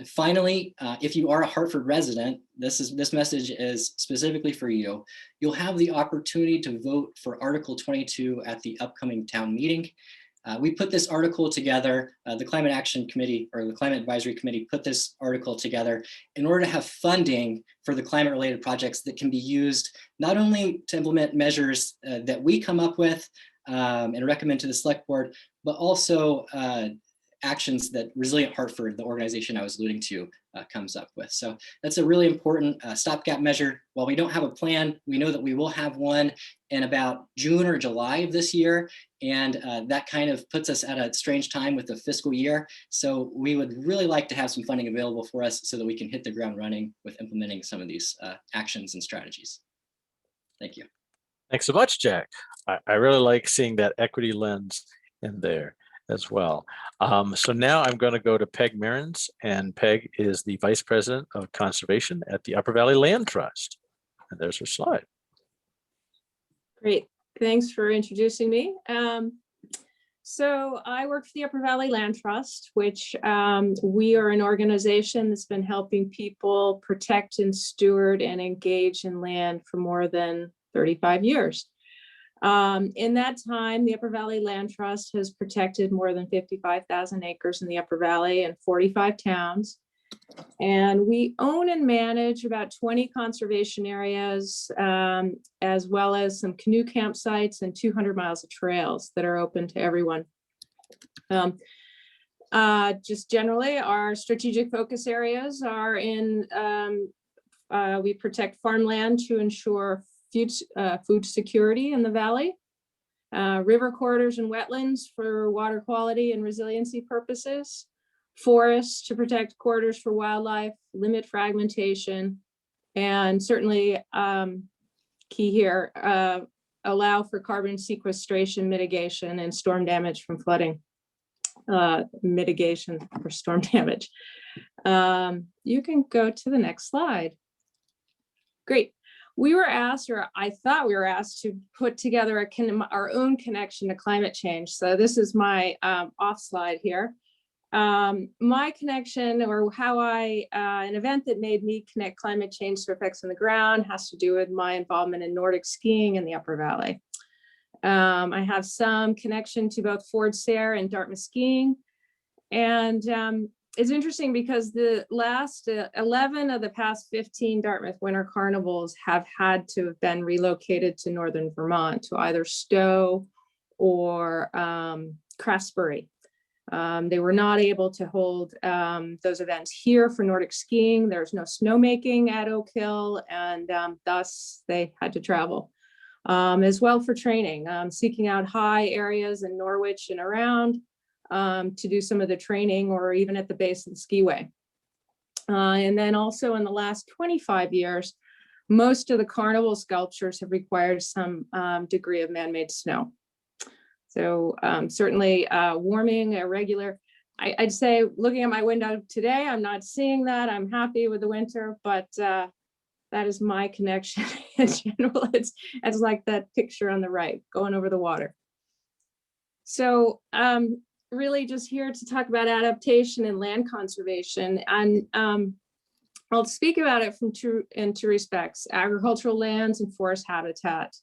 Finally, if you are a Hartford resident, this message is specifically for you. You'll have the opportunity to vote for Article 22 at the upcoming town meeting. We put this article together, the Climate Action Committee or the Climate Advisory Committee put this article together in order to have funding for the climate related projects that can be used not only to implement measures that we come up with and recommend to the select board, but also actions that Resilient Hartford, the organization I was alluding to, comes up with. So that's a really important stopgap measure. While we don't have a plan, we know that we will have one in about June or July of this year. And that kind of puts us at a strange time with the fiscal year. So we would really like to have some funding available for us so that we can hit the ground running with implementing some of these actions and strategies. Thank you. Thanks so much, Jack. I really like seeing that equity lens in there as well. So now I'm going to go to Peg Merrens, and Peg is the Vice President of Conservation at the Upper Valley Land Trust. And there's her slide. Great, thanks for introducing me. So I work for the Upper Valley Land Trust, which we are an organization that's been helping people protect and steward and engage in land for more than 35 years. In that time, the Upper Valley Land Trust has protected more than 55,000 acres in the Upper Valley and 45 towns. And we own and manage about 20 conservation areas, as well as some canoe campsites and 200 miles of trails that are open to everyone. Just generally, our strategic focus areas are in, we protect farmland to ensure food security in the valley, river corridors and wetlands for water quality and resiliency purposes, forests to protect corridors for wildlife, limit fragmentation, and certainly key here, allow for carbon sequestration, mitigation, and storm damage from flooding. Mitigation for storm damage. You can go to the next slide. Great. We were asked, or I thought we were asked, to put together our own connection to climate change. So this is my off slide here. My connection, or how an event that made me connect climate change to effects on the ground, has to do with my involvement in Nordic skiing in the Upper Valley. I have some connection to both Ford Sayre and Dartmouth skiing. And it's interesting because the last 11 of the past 15 Dartmouth Winter Carnivals have had to have been relocated to northern Vermont, to either Stowe or Craftsbury. They were not able to hold those events here for Nordic skiing. There's no snowmaking at Oak Hill, and thus they had to travel. As well for training, seeking out high areas in Norwich and around to do some of the training, or even at the base of the skiway. And then also in the last 25 years, most of the carnival sculptures have required some degree of man-made snow. So certainly warming, irregular. I'd say looking at my window today, I'm not seeing that. I'm happy with the winter, but that is my connection in general. It's like that picture on the right, going over the water. So really just here to talk about adaptation and land conservation. And I'll speak about it in two respects: agricultural lands and forest habitat.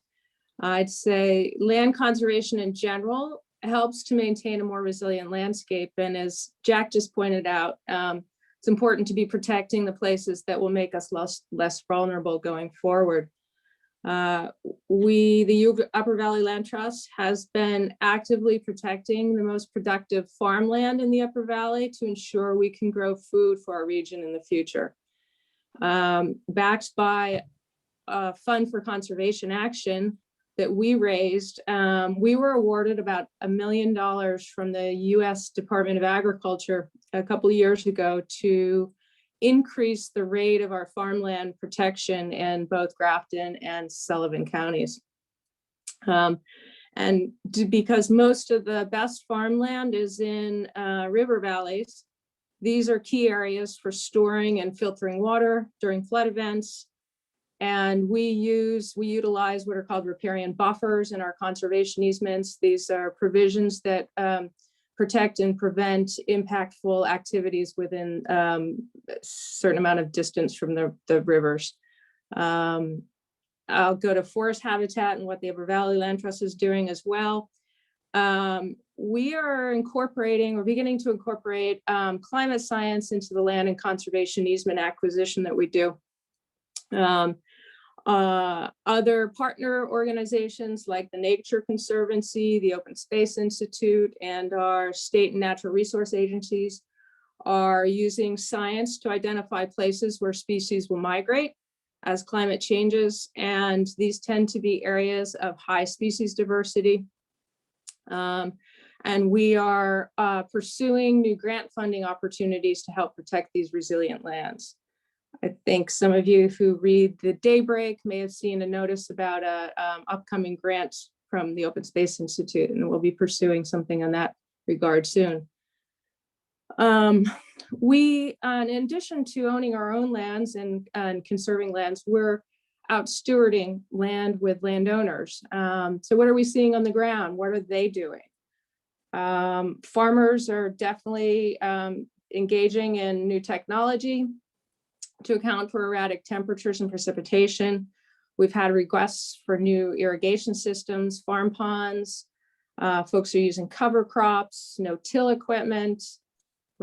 I'd say land conservation in general helps to maintain a more resilient landscape. And as Jack just pointed out, it's important to be protecting the places that will make us less vulnerable going forward. The Upper Valley Land Trust has been actively protecting the most productive farmland in the Upper Valley to ensure we can grow food for our region in the future. Backed by a Fund for Conservation Action that we raised, we were awarded about $1 million from the U.S. Department of Agriculture a couple of years ago to increase the rate of our farmland protection in both Grafton and Sullivan counties. And because most of the best farmland is in river valleys, these are key areas for storing and filtering water during flood events. And we utilize what are called riparian buffers in our conservation easements. These are provisions that protect and prevent impactful activities within a certain amount of distance from the rivers. I'll go to forest habitat and what the Upper Valley Land Trust is doing as well. We are beginning to incorporate climate science into the land and conservation easement acquisition that we do. Other partner organizations like the Nature Conservancy, the Open Space Institute, and our state and natural resource agencies are using science to identify places where species will migrate as climate changes. And these tend to be areas of high species diversity. And we are pursuing new grant funding opportunities to help protect these resilient lands. I think some of you who read the Daybreak may have seen a notice about a upcoming grant from the Open Space Institute, and we'll be pursuing something in that regard soon. We, in addition to owning our own lands and conserving lands, we're out stewarding land with landowners. So what are we seeing on the ground? What are they doing? Farmers are definitely engaging in new technology to account for erratic temperatures and precipitation. We've had requests for new irrigation systems, farm ponds. Folks are using cover crops, no-till equipment,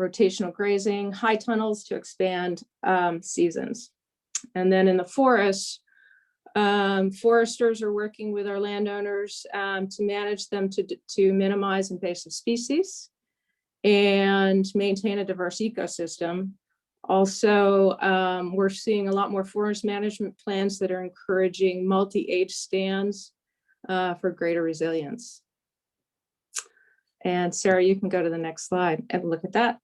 rotational grazing, high tunnels to expand seasons. And then in the forests, foresters are working with our landowners to manage them to minimize invasive species and maintain a diverse ecosystem. Also, we're seeing a lot more forest management plans that are encouraging multi-age stands for greater resilience. And Sarah, you can go to the next slide and look at that.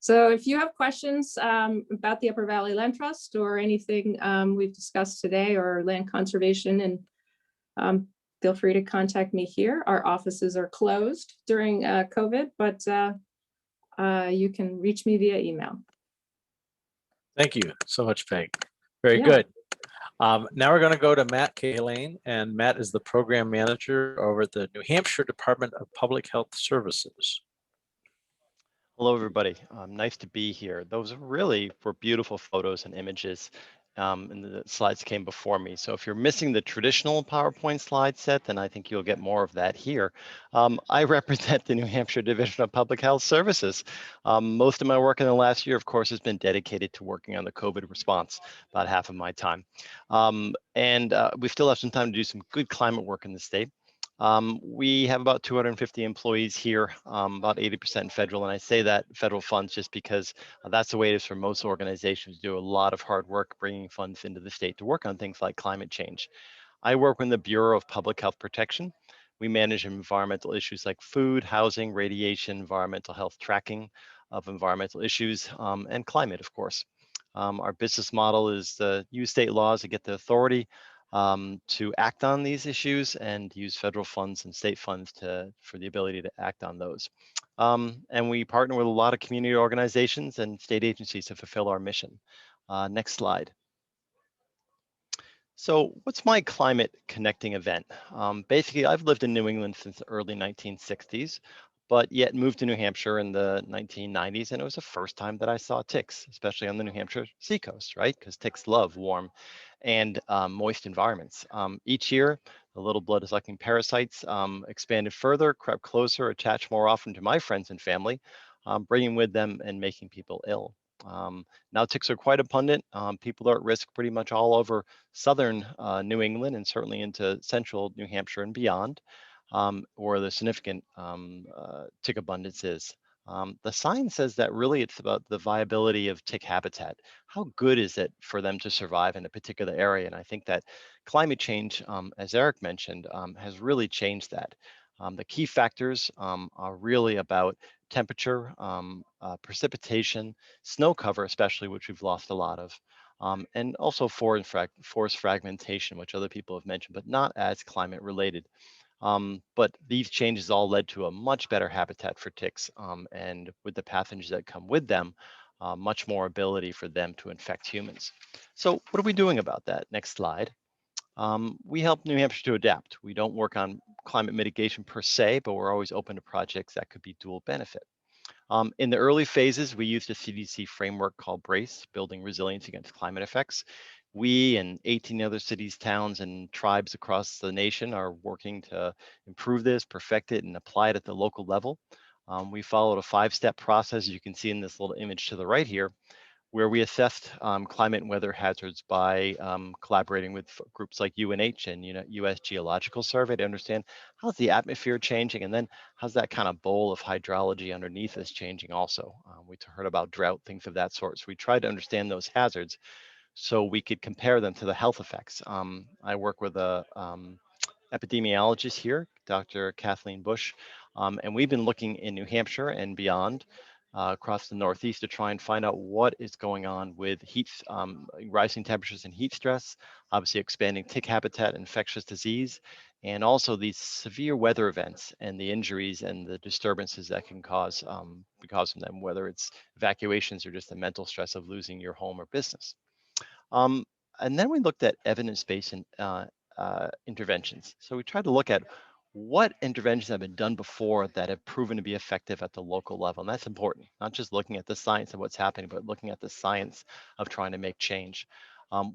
So if you have questions about the Upper Valley Land Trust or anything we've discussed today or land conservation, and feel free to contact me here. Our offices are closed during COVID, but you can reach me via email. Thank you so much, Peg. Very Yeah. good. Now we're going to go to Matt Cahillane, and Matt is the program manager over at the New Hampshire Department of Public Health Services. Hello, everybody. Nice to be here. Those really were beautiful photos and images, and the slides came before me. So if you're missing the traditional PowerPoint slide set, then I think you'll get more of that here. I represent the New Hampshire Division of Public Health Services. Most of my work in the last year, of course, has been dedicated to working on the COVID response, about half of my time. We still have some time to do some good climate work in the state. We have about 250 employees here, about 80% federal, and I say that federal funds just because that's the way it is for most organizations. Do a lot of hard work bringing funds into the state to work on things like climate change. I work in the Bureau of Public Health Protection. We manage environmental issues like food, housing, radiation, environmental health tracking of environmental issues, and climate, of course. Our business model is to use state laws to get the authority to act on these issues and use federal funds and state funds for the ability to act on those. And we partner with a lot of community organizations and state agencies to fulfill our mission. Next slide. So what's my climate connecting event? Basically, I've lived in New England since the early 1960s, but yet moved to New Hampshire in the 1990s, and it was the first time that I saw ticks, especially on the New Hampshire seacoast, right? Because ticks love warm and moist environments. Each year, the little blood-sucking parasites expanded further, crept closer, attached more often to my friends and family, bringing with them and making people ill. Now ticks are quite abundant. People are at risk pretty much all over southern New England and certainly into central New Hampshire and beyond, where the significant tick abundance is. The science says that really it's about the viability of tick habitat. How good is it for them to survive in a particular area? And I think that climate change, as Erich mentioned, has really changed that. The key factors are really about temperature, precipitation, snow cover especially, which we've lost a lot of, and also forest fragmentation, which other people have mentioned, but not as climate related. But these changes all led to a much better habitat for ticks, and with the pathogens that come with them, much more ability for them to infect humans. So what are we doing about that? Next slide. We help New Hampshire to adapt. We don't work on climate mitigation per se, but we're always open to projects that could be dual benefit. In the early phases, we used a CDC framework called BRACE, Building Resilience Against Climate Effects. We and 18 other cities, towns, and tribes across the nation are working to improve this, perfect it, and apply it at the local level. We followed a 5-step process, you can see in this little image to the right here, where we assessed climate and weather hazards by collaborating with groups like UNH and US Geological Survey to understand how's the atmosphere changing, and then how's that kind of bowl of hydrology underneath us changing also. We heard about drought, things of that sort. So we tried to understand those hazards so we could compare them to the health effects. I work with a epidemiologist here, Dr. Cahillane Bush, and we've been looking in New Hampshire and beyond across the Northeast to try and find out what is going on with rising temperatures and heat stress, obviously expanding tick habitat, infectious disease, and also these severe weather events and the injuries and the disturbances that can cause because of them, whether it's evacuations or just the mental stress of losing your home or business. And then we looked at evidence-based interventions. So we tried to look at what interventions have been done before that have proven to be effective at the local level. And that's important, not just looking at the science of what's happening, but looking at the science of trying to make change.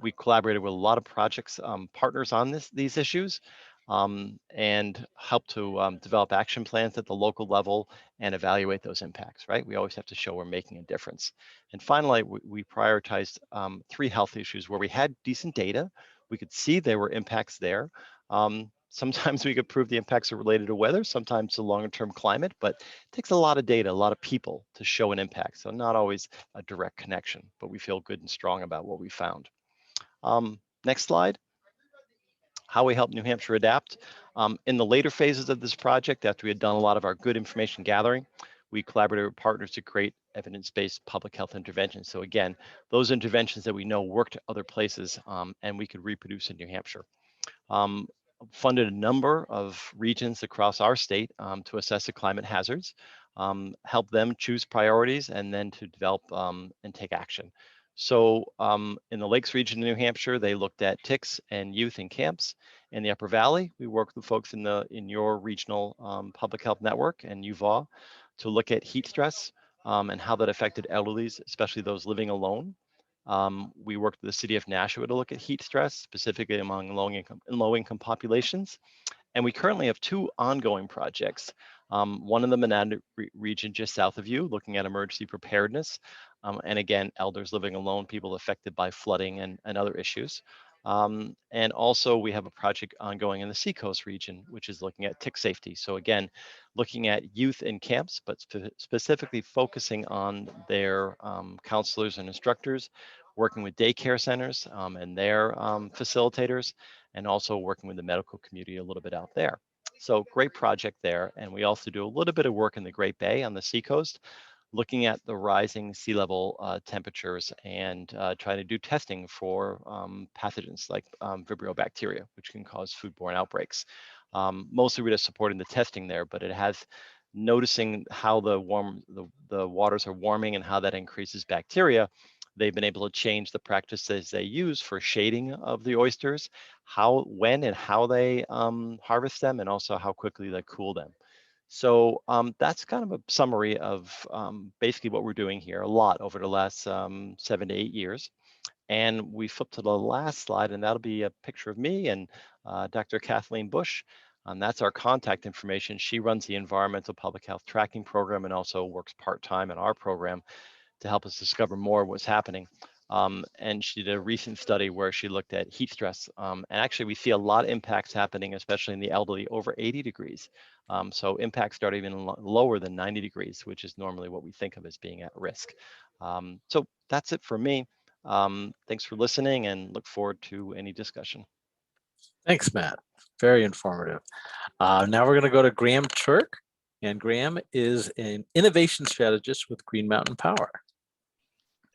We collaborated with a lot of projects, partners on these issues, and help to develop action plans at the local level and evaluate those impacts, right? We always have to show we're making a difference. And finally, we prioritized 3 health issues where we had decent data. We could see there were impacts there. Sometimes we could prove the impacts are related to weather, sometimes to longer-term climate, but it takes a lot of data, a lot of people to show an impact. So not always a direct connection, but we feel good and strong about what we found. Next slide. How we help New Hampshire adapt. In the later phases of this project, after we had done a lot of our good information gathering, we collaborated with partners to create evidence-based public health interventions. So again, those interventions that we know worked other places and we could reproduce in New Hampshire. Funded a number of regions across our state to assess the climate hazards, help them choose priorities, and then to develop and take action. So in the Lakes region of New Hampshire, they looked at ticks and youth in camps. In the Upper Valley, we worked with folks in your regional public health network and UVAW to look at heat stress and how that affected elderlies, especially those living alone. We worked with the city of Nashua to look at heat stress, specifically among low-income populations. And we currently have 2 ongoing projects. One in the Monadnock region just south of you, looking at emergency preparedness. And again, elders living alone, people affected by flooding and other issues. And also we have a project ongoing in the Seacoast region, which is looking at tick safety. So again, looking at youth in camps, but specifically focusing on their counselors and instructors, working with daycare centers and their facilitators, and also working with the medical community a little bit out there. So great project there. And we also do a little bit of work in the Great Bay on the Seacoast, looking at the rising sea level temperatures and trying to do testing for pathogens like Vibrio bacteria, which can cause foodborne outbreaks. Mostly we're just supporting the testing there, but it has noticing how the waters are warming and how that increases bacteria. They've been able to change the practices they use for shading of the oysters, when and how they harvest them, and also how quickly they cool them. So that's kind of a summary of basically what we're doing here, a lot over the last 7 to 8 years. And we flip to the last slide, and that'll be a picture of me and Dr. Cahillane Bush. That's our contact information. She runs the Environmental Public Health Tracking Program and also works part-time in our program to help us discover more of what's happening. And she did a recent study where she looked at heat stress. And actually we see a lot of impacts happening, especially in the elderly over 80 degrees. So impacts start even lower than 90 degrees, which is normally what we think of as being at risk. So that's it for me. Thanks for listening and look forward to any discussion. Thanks, Matt. Very informative. Now we're going to go to Graham Turk. And Graham is an innovation strategist with Green Mountain Power.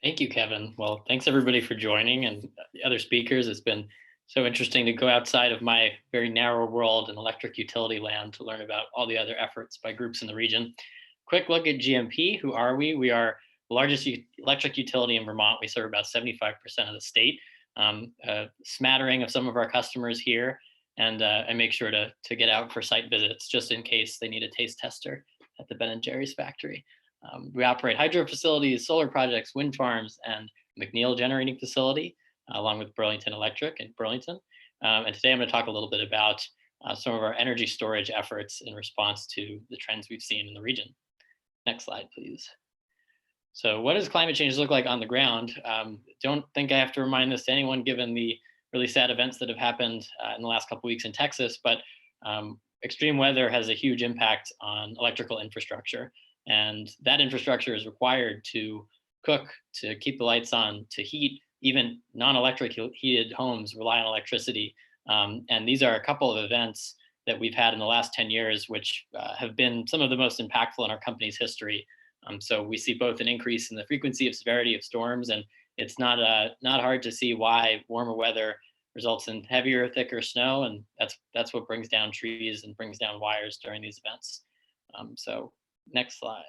Thank you, Kevin. Well, thanks everybody for joining and the other speakers. It's been so interesting to go outside of my very narrow world in electric utility land to learn about all the other efforts by groups in the region. Quick look at GMP. Who are we? We are the largest electric utility in Vermont. We serve about 75% of the state. A smattering of some of our customers here, and I make sure to get out for site visits just in case they need a taste tester at the Ben & Jerry's factory. We operate hydro facilities, solar projects, wind farms, and McNeil generating facility, along with Burlington Electric in Burlington. And today I'm going to talk a little bit about some of our energy storage efforts in response to the trends we've seen in the region. Next slide, please. So what does climate change look like on the ground? Don't think I have to remind this to anyone, given the really sad events that have happened in the last couple of weeks in Texas, but extreme weather has a huge impact on electrical infrastructure. And that infrastructure is required to cook, to keep the lights on, to heat. Even non-electric heated homes rely on electricity. And these are a couple of events that we've had in the last 10 years, which have been some of the most impactful in our company's history. So we see both an increase in the frequency of severity of storms, and it's not hard to see why warmer weather results in heavier, thicker snow, and that's what brings down trees and brings down wires during these events. So next slide.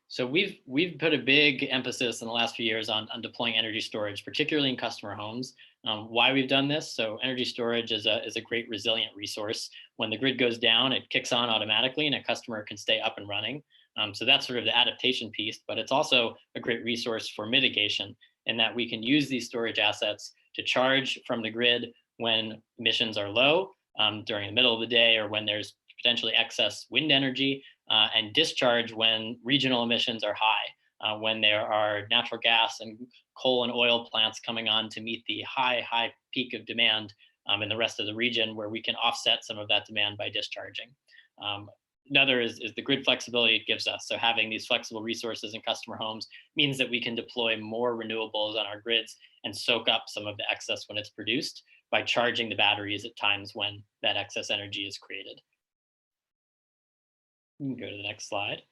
So we've put a big emphasis in the last few years on deploying energy storage, particularly in customer homes. Why we've done this? So energy storage is a great resilient resource. When the grid goes down, it kicks on automatically, and a customer can stay up and running. So that's sort of the adaptation piece, but it's also a great resource for mitigation, in that we can use these storage assets to charge from the grid when emissions are low during the middle of the day, or when there's potentially excess wind energy, and discharge when regional emissions are high, when there are natural gas and coal and oil plants coming on to meet the high peak of demand in the rest of the region, where we can offset some of that demand by discharging. Another is the grid flexibility it gives us. So having these flexible resources in customer homes means that we can deploy more renewables on our grids and soak up some of the excess when it's produced by charging the batteries at times when that excess energy is created. You can go to the next slide.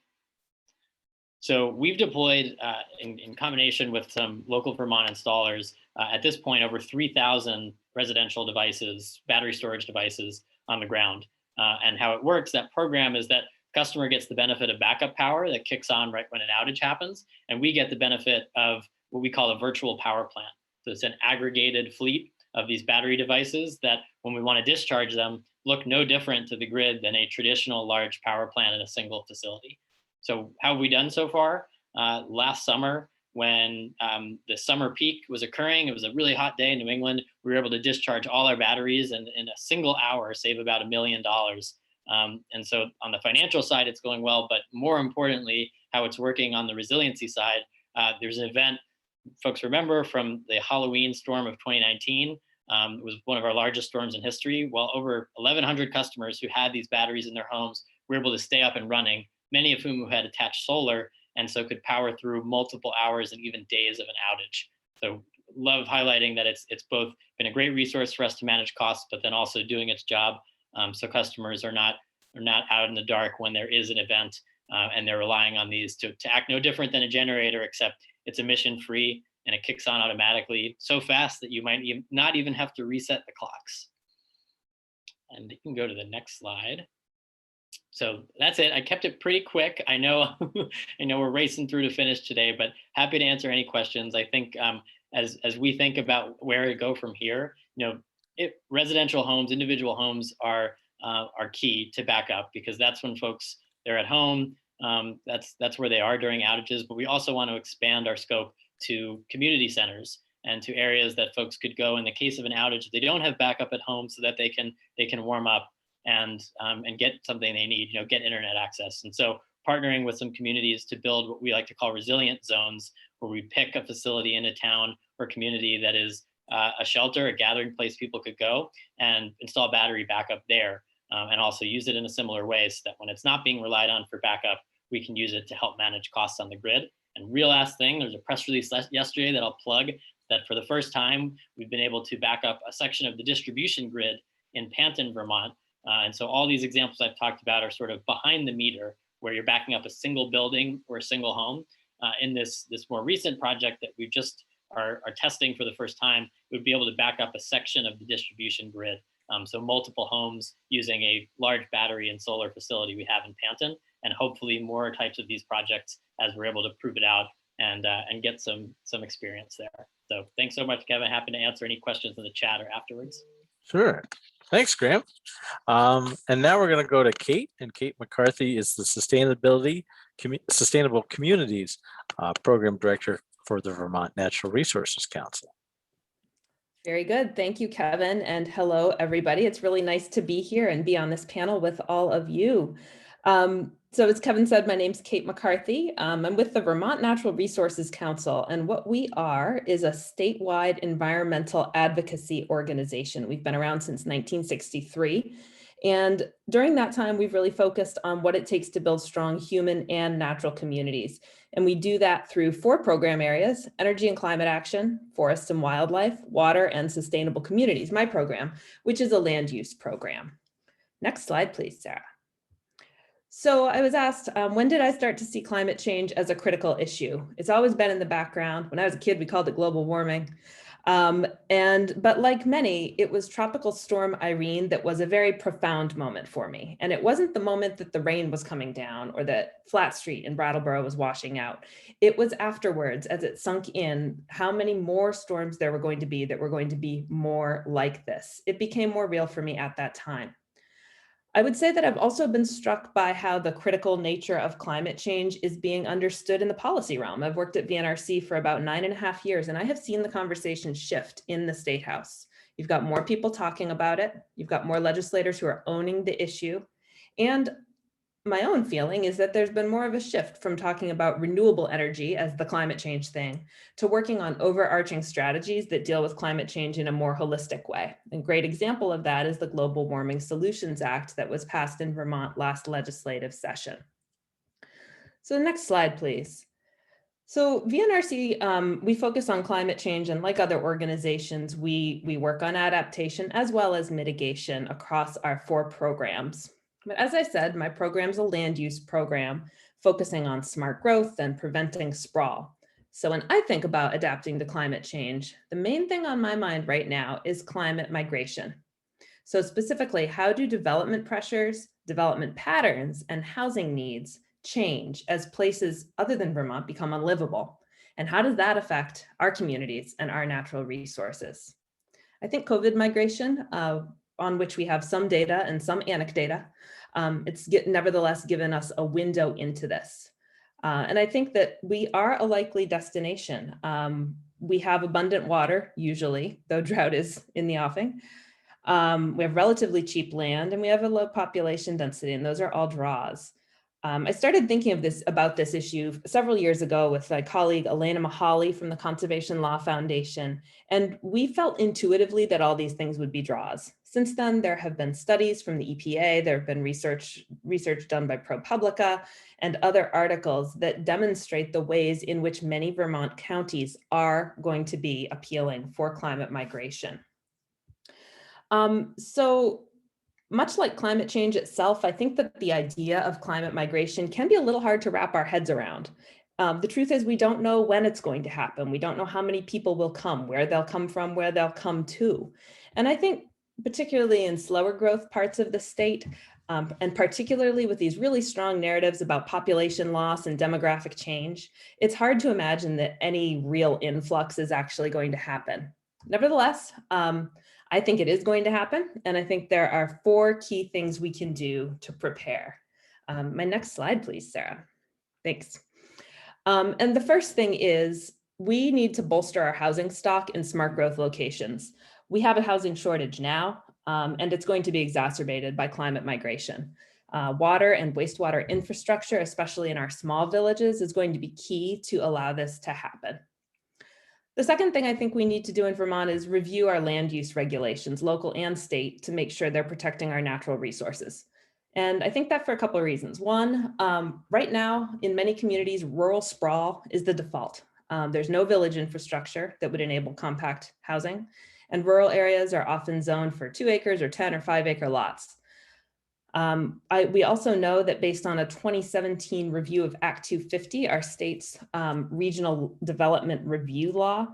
So we've deployed, in combination with some local Vermont installers, at this point, over 3,000 residential devices, battery storage devices on the ground. And how it works, that program is that customer gets the benefit of backup power that kicks on right when an outage happens. And we get the benefit of what we call a virtual power plant. So it's an aggregated fleet of these battery devices that, when we want to discharge them, look no different to the grid than a traditional large power plant in a single facility. So how have we done so far? Last summer, when the summer peak was occurring, it was a really hot day in New England, we were able to discharge all our batteries and in a single hour save about $1 million. And so on the financial side, it's going well, but more importantly, how it's working on the resiliency side, there's an event folks remember from the Halloween storm of 2019. It was one of our largest storms in history. Well, over 1,100 customers who had these batteries in their homes were able to stay up and running, many of whom had attached solar, and so could power through multiple hours and even days of an outage. So love highlighting that it's both been a great resource for us to manage costs, but then also doing its job, so customers are not out in the dark when there is an event, and they're relying on these to act no different than a generator, except it's emission free and it kicks on automatically so fast that you might not even have to reset the clocks. And you can go to the next slide. So that's it. I kept it pretty quick. I know we're racing through to finish today, but happy to answer any questions. I think as we think about where to go from here, residential homes, individual homes are key to back up, because that's when folks, they're at home. That's where they are during outages, but we also want to expand our scope to community centers and to areas that folks could go in the case of an outage if they don't have backup at home, so that they can warm up and get something they need, get internet access. And so partnering with some communities to build what we like to call resilient zones, where we pick a facility in a town or community that is a shelter, a gathering place people could go, and install battery backup there, and also use it in a similar way, so that when it's not being relied on for backup, we can use it to help manage costs on the grid. And real last thing, there's a press release yesterday that I'll plug, that for the first time, we've been able to back up a section of the distribution grid in Panton, Vermont. And so all these examples I've talked about are sort of behind the meter, where you're backing up a single building or a single home. in this more recent project that we just are testing for the first time, we'd be able to back up a section of the distribution grid. So multiple homes using a large battery and solar facility we have in Panton, and hopefully more types of these projects as we're able to prove it out and get some experience there. So thanks so much, Kevin. Happy to answer any questions in the chat or afterwards. Sure. Thanks, Graham. And now we're going to go to Kate, and Kate McCarthy is the Sustainable Communities Program Director for the Vermont Natural Resources Council. Very good. Thank you, Kevin. And hello, everybody. It's really nice to be here and be on this panel with all of you. So as Kevin said, my name's Kate McCarthy. I'm with the Vermont Natural Resources Council, and what we are is a statewide environmental advocacy organization. We've been around since 1963. And during that time, we've really focused on what it takes to build strong human and natural communities. And we do that through 4 program areas: energy and climate action, forests and wildlife, water, and sustainable communities, my program, which is a land use program. Next slide, please, Sarah. So I was asked, when did I start to see climate change as a critical issue? It's always been in the background. When I was a kid, we called it global warming. But like many, it was Tropical Storm Irene that was a very profound moment for me. And it wasn't the moment that the rain was coming down or that Flat Street in Brattleboro was washing out. It was afterwards, as it sunk in, how many more storms there were going to be that were going to be more like this. It became more real for me at that time. I would say that I've also been struck by how the critical nature of climate change is being understood in the policy realm. I've worked at VNRC for about 9.5 years, and I have seen the conversation shift in the State House. You've got more people talking about it. You've got more legislators who are owning the issue. And my own feeling is that there's been more of a shift from talking about renewable energy as the climate change thing to working on overarching strategies that deal with climate change in a more holistic way. A great example of that is the Global Warming Solutions Act that was passed in Vermont last legislative session. So next slide, please. So VNRC, we focus on climate change, and like other organizations, we work on adaptation as well as mitigation across our 4 programs. But as I said, my program's a land use program focusing on smart growth and preventing sprawl. So when I think about adapting to climate change, the main thing on my mind right now is climate migration. So specifically, how do development pressures, development patterns, and housing needs change as places other than Vermont become unlivable? And how does that affect our communities and our natural resources? I think COVID migration, on which we have some data and some anecdata, it's nevertheless given us a window into this. And I think that we are a likely destination. We have abundant water, usually, though drought is in the offing. We have relatively cheap land, and we have a low population density, and those are all draws. I started thinking about this issue several years ago with my colleague Elena Mahaly from the Conservation Law Foundation, and we felt intuitively that all these things would be draws. Since then, there have been studies from the EPA, there have been research done by ProPublica and other articles that demonstrate the ways in which many Vermont counties are going to be appealing for climate migration. So much like climate change itself, I think that the idea of climate migration can be a little hard to wrap our heads around. The truth is we don't know when it's going to happen. We don't know how many people will come, where they'll come from, where they'll come to. And I think particularly in slower growth parts of the state, and particularly with these really strong narratives about population loss and demographic change, it's hard to imagine that any real influx is actually going to happen. Nevertheless, I think it is going to happen, and I think there are 4 key things we can do to prepare. My next slide, please, Sarah. Thanks. And the first thing is we need to bolster our housing stock in smart growth locations. We have a housing shortage now, and it's going to be exacerbated by climate migration. Water and wastewater infrastructure, especially in our small villages, is going to be key to allow this to happen. The second thing I think we need to do in Vermont is review our land use regulations, local and state, to make sure they're protecting our natural resources. And I think that for a couple of reasons. One, right now in many communities, rural sprawl is the default. There's no village infrastructure that would enable compact housing, and rural areas are often zoned for 2 acres or 10 or 5 acre lots. We also know that based on a 2017 review of Act 250, our state's regional development review law,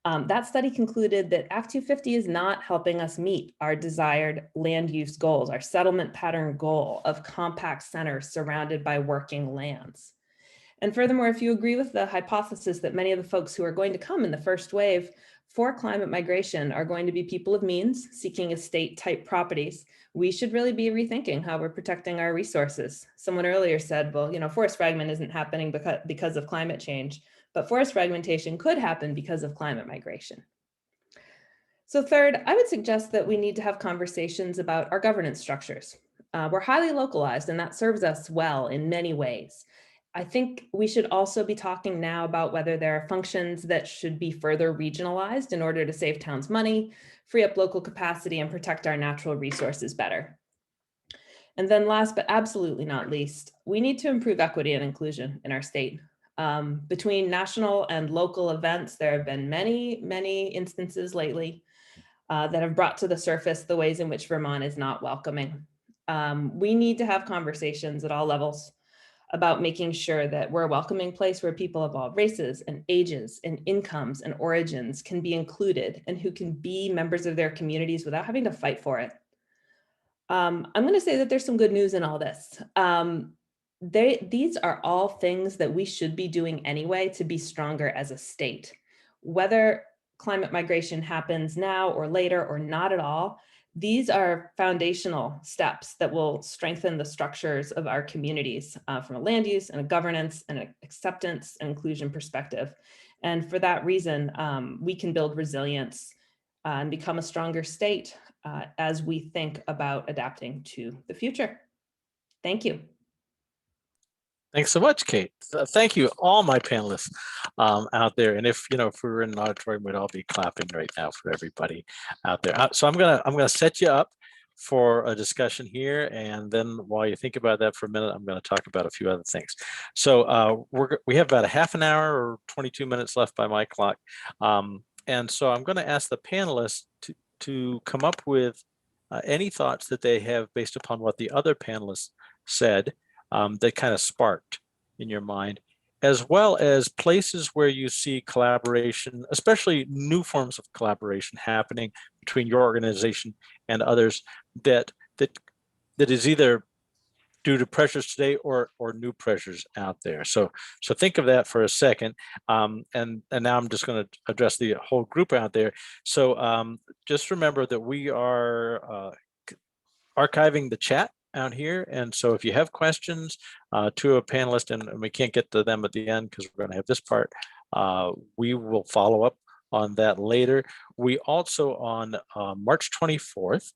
that study concluded that Act 250 is not helping us meet our desired land use goals, our settlement pattern goal of compact centers surrounded by working lands. And furthermore, if you agree with the hypothesis that many of the folks who are going to come in the first wave for climate migration are going to be people of means seeking estate type properties, we should really be rethinking how we're protecting our resources. Someone earlier said, well, forest fragment isn't happening because of climate change, but forest fragmentation could happen because of climate migration. So third, I would suggest that we need to have conversations about our governance structures. We're highly localized, and that serves us well in many ways. I think we should also be talking now about whether there are functions that should be further regionalized in order to save towns money, free up local capacity, and protect our natural resources better. And then last but absolutely not least, we need to improve equity and inclusion in our state. Between national and local events, there have been many instances lately that have brought to the surface the ways in which Vermont is not welcoming. We need to have conversations at all levels about making sure that we're a welcoming place where people of all races and ages and incomes and origins can be included and who can be members of their communities without having to fight for it. I'm going to say that there's some good news in all this. These are all things that we should be doing anyway to be stronger as a state. Whether climate migration happens now or later or not at all, these are foundational steps that will strengthen the structures of our communities from a land use and a governance and an acceptance and inclusion perspective. And for that reason, we can build resilience and become a stronger state as we think about adapting to the future. Thank you. Thanks so much, Kate. Thank you, all my panelists out there. And if we were in an auditorium, we'd all be clapping right now for everybody out there. So I'm gonna set you up for a discussion here, and then while you think about that for a minute, I'm going to talk about a few other things. So we have about a half an hour or 22 minutes left by my clock, and so I'm going to ask the panelists to come up with any thoughts that they have based upon what the other panelists said. That kind of sparked in your mind, as well as places where you see collaboration, especially new forms of collaboration happening between your organization and others that is either due to pressures today or new pressures out there. So think of that for a second. And now I'm just going to address the whole group out there. So just remember that we are archiving the chat out here. And so if you have questions to a panelist and we can't get to them at the end because we're going to have this part, we will follow up on that later. We also on March 24th,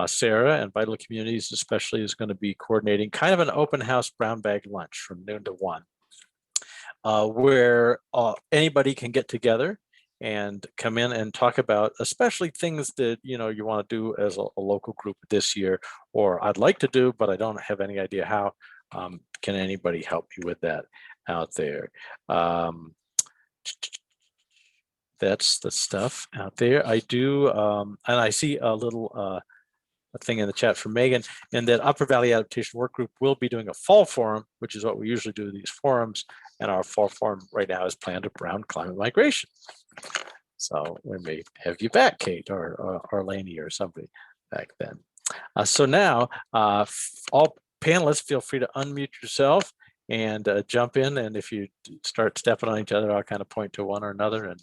Sarah and Vital Communities especially is going to be coordinating kind of an open house brown bag lunch from noon to 1, where anybody can get together and come in and talk about especially things that you want to do as a local group this year, or I'd like to do, but I don't have any idea how. Can anybody help me with that out there? That's the stuff out there. I do, and I see a little thing in the chat from Megan, and that Upper Valley Adaptation Workgroup will be doing a fall forum, which is what we usually do these forums. And our fall forum right now is planned around climate migration. So we may have you back, Kate or Lainey or somebody back then. So now all panelists, feel free to unmute yourself and jump in. And if you start stepping on each other, I'll kind of point to one or another, and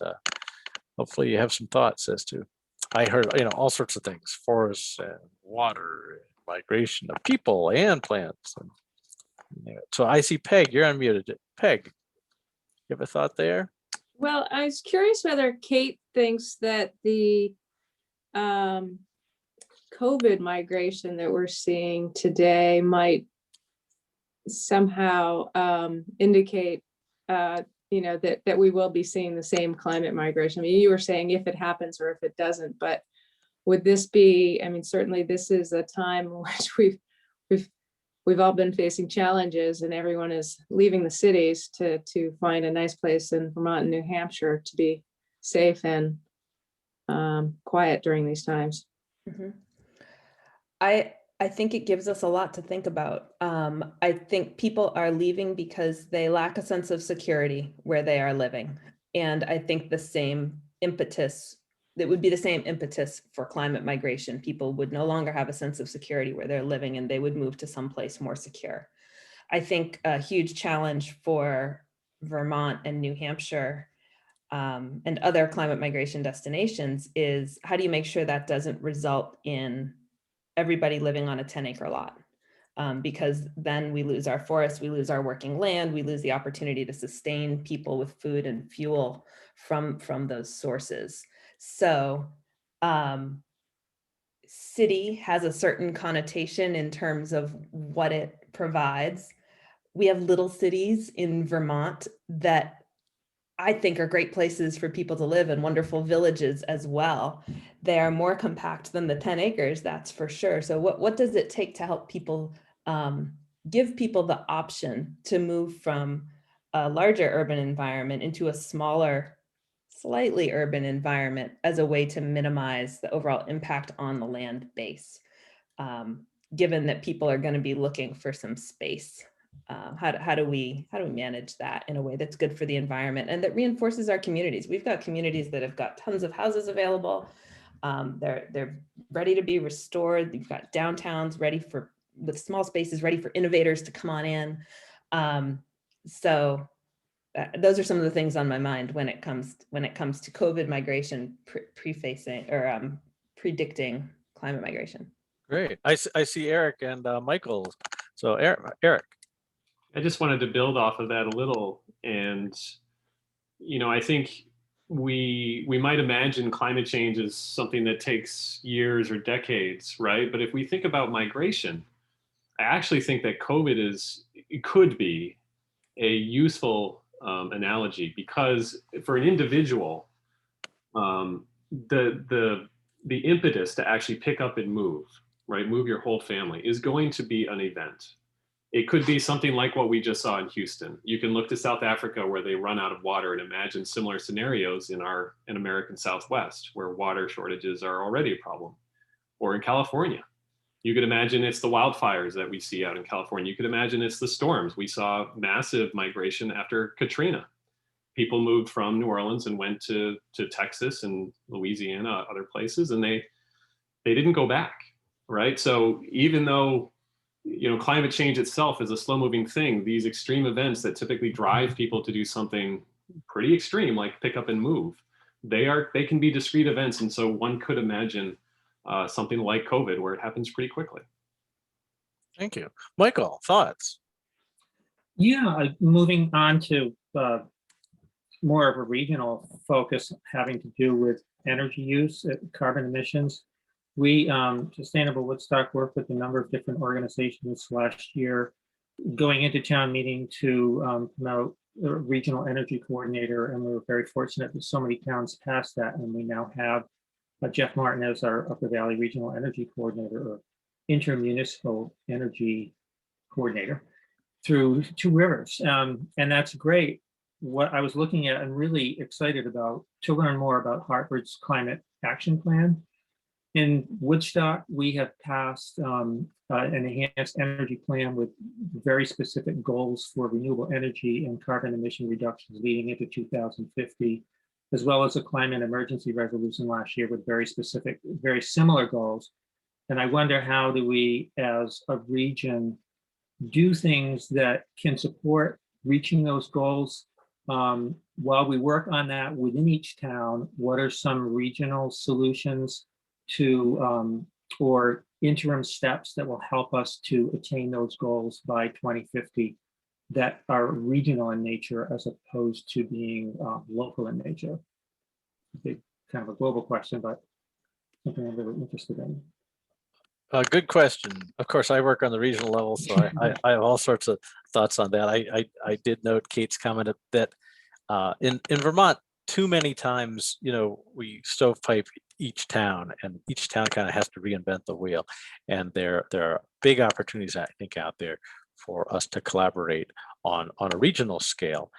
hopefully you have some thoughts as to, I heard, all sorts of things, forests and water, migration of people and plants. And, so I see Peg, you're unmuted. Peg, you have a thought there? Well, I was curious whether Kate thinks that the COVID migration that we're seeing today might somehow indicate, that we will be seeing the same climate migration. I mean, you were saying if it happens or if it doesn't, but would this be? I mean, certainly this is a time in which we've all been facing challenges, and everyone is leaving the cities to find a nice place in Vermont and New Hampshire to be safe and quiet during these times. Mm-hmm. I think it gives us a lot to think about. I think people are leaving because they lack a sense of security where they are living. And I think the same impetus, that would be the same impetus for climate migration. People would no longer have a sense of security where they're living and they would move to someplace more secure. I think a huge challenge for Vermont and New Hampshire and other climate migration destinations is how do you make sure that doesn't result in everybody living on a 10-acre lot? Because then we lose our forests, we lose our working land, we lose the opportunity to sustain people with food and fuel from those sources. So city has a certain connotation in terms of what it provides. We have little cities in Vermont that I think are great places for people to live, and wonderful villages as well. They are more compact than the 10 acres, that's for sure. So what does it take to help people, give people the option to move from a larger urban environment into a smaller, slightly urban environment as a way to minimize the overall impact on the land base, given that people are going to be looking for some space? How do we manage that in a way that's good for the environment and that reinforces our communities? We've got communities that have got tons of houses available. They're ready to be restored. You've got downtowns ready for, with small spaces ready for innovators to come on in. So those are some of the things on my mind when it comes to COVID migration, prefacing or predicting climate migration. Great. I see Eric and Michael. So Eric. I just wanted to build off of that a little. And, I think we might imagine climate change as something that takes years or decades, right? But if we think about migration, I actually think that it could be a useful analogy, because for an individual, the impetus to actually pick up and move, right, move your whole family is going to be an event. It could be something like what we just saw in Houston. You can look to South Africa where they run out of water and imagine similar scenarios in American Southwest where water shortages are already a problem. Or in California, you could imagine it's the wildfires that we see out in California. You could imagine it's the storms. We saw massive migration after Katrina. People moved from New Orleans and went to Texas and Louisiana, other places, and they didn't go back, right? So even though climate change itself is a slow-moving thing, these extreme events that typically drive people to do something pretty extreme, like pick up and move, they can be discrete events. And so one could imagine something like COVID where it happens pretty quickly. Thank you. Michael, thoughts? Yeah, moving on to more of a regional focus having to do with energy use, carbon emissions. We, Sustainable Woodstock, worked with a number of different organizations last year, going into town meeting to promote a regional energy coordinator, and we were very fortunate that so many towns passed that, and we now have Jeff Martin as our Upper Valley Regional Energy Coordinator, or intermunicipal energy coordinator, through Two Rivers, and that's great. What I was looking at and really excited about to learn more about Hartford's climate action plan. In Woodstock, we have passed an enhanced energy plan with very specific goals for renewable energy and carbon emission reductions leading into 2050, as well as a climate emergency resolution last year with very specific, very similar goals. And I wonder, how do we as a region do things that can support reaching those goals? While we work on that within each town, what are some regional solutions to or interim steps that will help us to attain those goals by 2050 that are regional in nature as opposed to being local in nature? Big, kind of a global question, but something I'm really interested in. Good question. Of course, I work on the regional level, so I have all sorts of thoughts on that. I did note Kate's comment that in Vermont, too many times, we stovepipe each town, and each town kind of has to reinvent the wheel. And there are big opportunities, I think, out there for us to collaborate on a regional scale,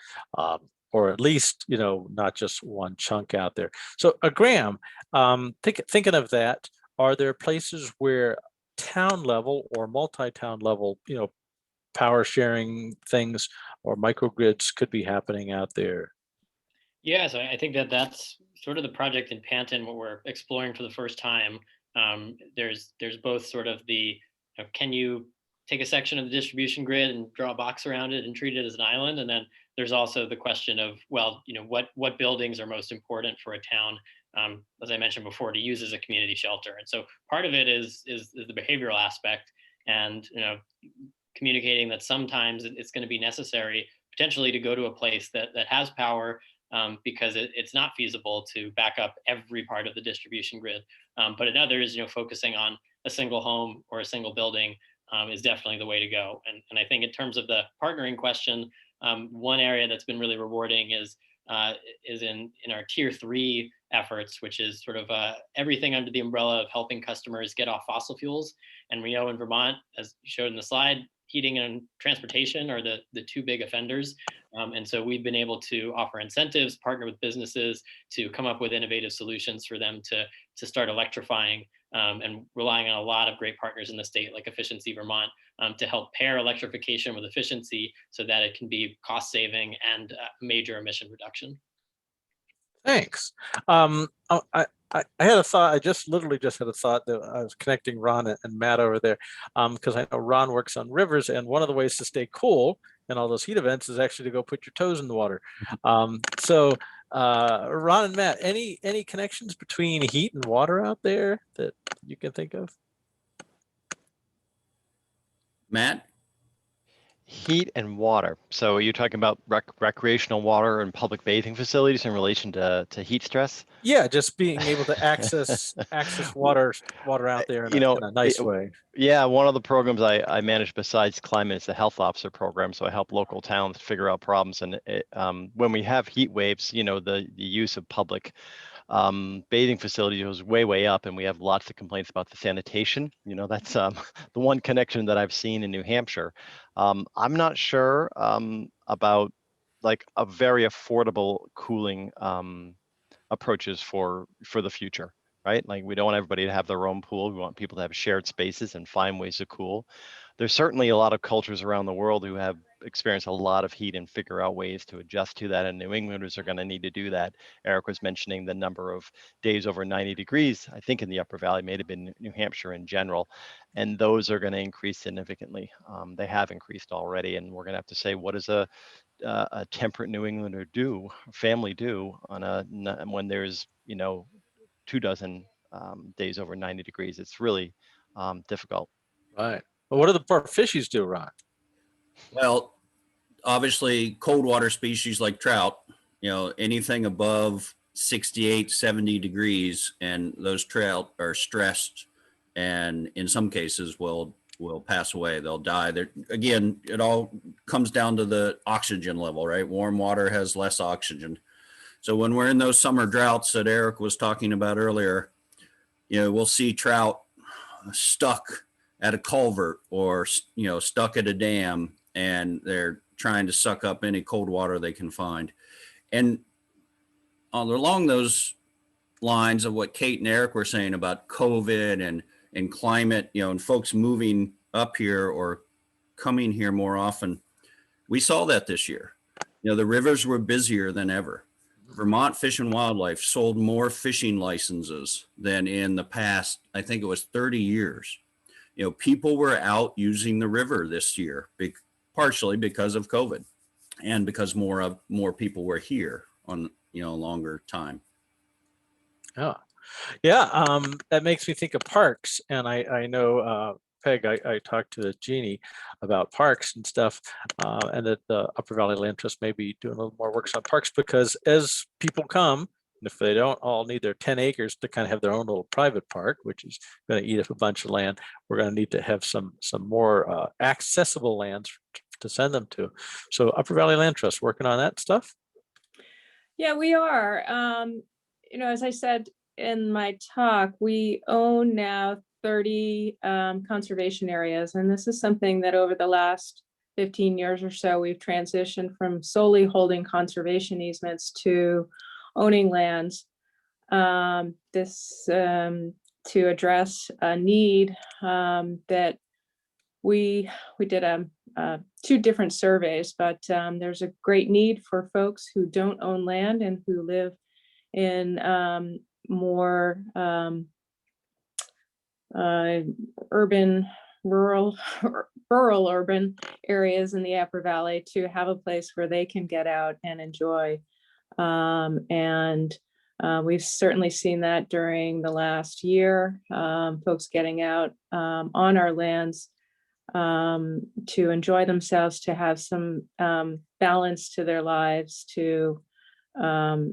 or at least, not just one chunk out there. So Graham, thinking of that, are there places where town level or multi-town level, power sharing things or microgrids could be happening out there? Yeah, so I think that that's sort of the project in Panton, what we're exploring for the first time. There's both sort of can you take a section of the distribution grid and draw a box around it and treat it as an island? And then there's also the question of, well, what buildings are most important for a town, as I mentioned before, to use as a community shelter. And so part of it is the behavioral aspect, and communicating that sometimes it's going to be necessary potentially to go to a place that has power, because it's not feasible to back up every part of the distribution grid. But in others, focusing on a single home or a single building is definitely the way to go. And I think in terms of the partnering question, one area that's been really rewarding is in our tier 3 efforts, which is sort of everything under the umbrella of helping customers get off fossil fuels. And we know in Vermont, as showed in the slide, heating and transportation are the two big offenders. And so we've been able to offer incentives, partner with businesses to come up with innovative solutions for them to start electrifying, and relying on a lot of great partners in the state like Efficiency Vermont to help pair electrification with efficiency so that it can be cost saving and major emission reduction. Thanks. I had a thought. I literally just had a thought that I was connecting Ron and Matt over there, because I know Ron works on rivers, and one of the ways to stay cool in all those heat events is actually to go put your toes in the water. So Ron and Matt, any connections between heat and water out there that you can think of? Matt? Heat and water. So are you talking about recreational water and public bathing facilities in relation to heat stress? Yeah, just being able to access water out there in a nice way. Yeah, one of the programs I manage besides climate is the health officer program. So I help local towns figure out problems. And when we have heat waves, the use of public bathing facilities goes way up, and we have lots of complaints about the sanitation. That's the one connection that I've seen in New Hampshire. I'm not sure about like a very affordable cooling approaches for the future, right? Like, we don't want everybody to have their own pool. We want people to have shared spaces and find ways to cool. There's certainly a lot of cultures around the world who have experienced a lot of heat and figure out ways to adjust to that, and New Englanders are going to need to do that. Erich was mentioning the number of days over 90 degrees, I think in the Upper Valley, may have been New Hampshire in general, and those are going to increase significantly. They have increased already, and we're going to have to say, what does a temperate New Englander family do when there's 24 days over 90 degrees? It's really difficult. Right. But what do the poor fishies do, Ron? Well, obviously cold water species like trout, anything above 68, 70 degrees, and those trout are stressed, and in some cases will pass away. They'll die. Again, it all comes down to the oxygen level, right? Warm water has less oxygen. So when we're in those summer droughts that Erich was talking about earlier, we'll see trout stuck at a culvert or, stuck at a dam, and they're trying to suck up any cold water they can find. And along those lines of what Kate and Erich were saying about COVID and climate, and folks moving up here or coming here more often, we saw that this year. The rivers were busier than ever. Vermont Fish and Wildlife sold more fishing licenses than in the past, I think it was 30 years. People were out using the river this year, partially because of COVID and because more people were here on, a longer time. Yeah. That makes me think of parks. And I know, Peg, I talked to Jeannie about parks and stuff, and that the Upper Valley Land Trust may be doing a little more works on parks, because as people come, if they don't all need their 10 acres to kind of have their own little private park, which is going to eat up a bunch of land, we're going to need to have some more accessible lands to send them to. So Upper Valley Land Trust working on that stuff? Yeah, we are. As I said in my talk, we own now 30 conservation areas. And this is something that over the last 15 years or so, we've transitioned from solely holding conservation easements to owning lands. This to address a need that we did 2 different surveys, but there's a great need for folks who don't own land and who live in more urban, rural urban areas in the Upper Valley to have a place where they can get out and enjoy. We've certainly seen that during the last year, folks getting out on our lands to enjoy themselves, to have some balance to their lives, to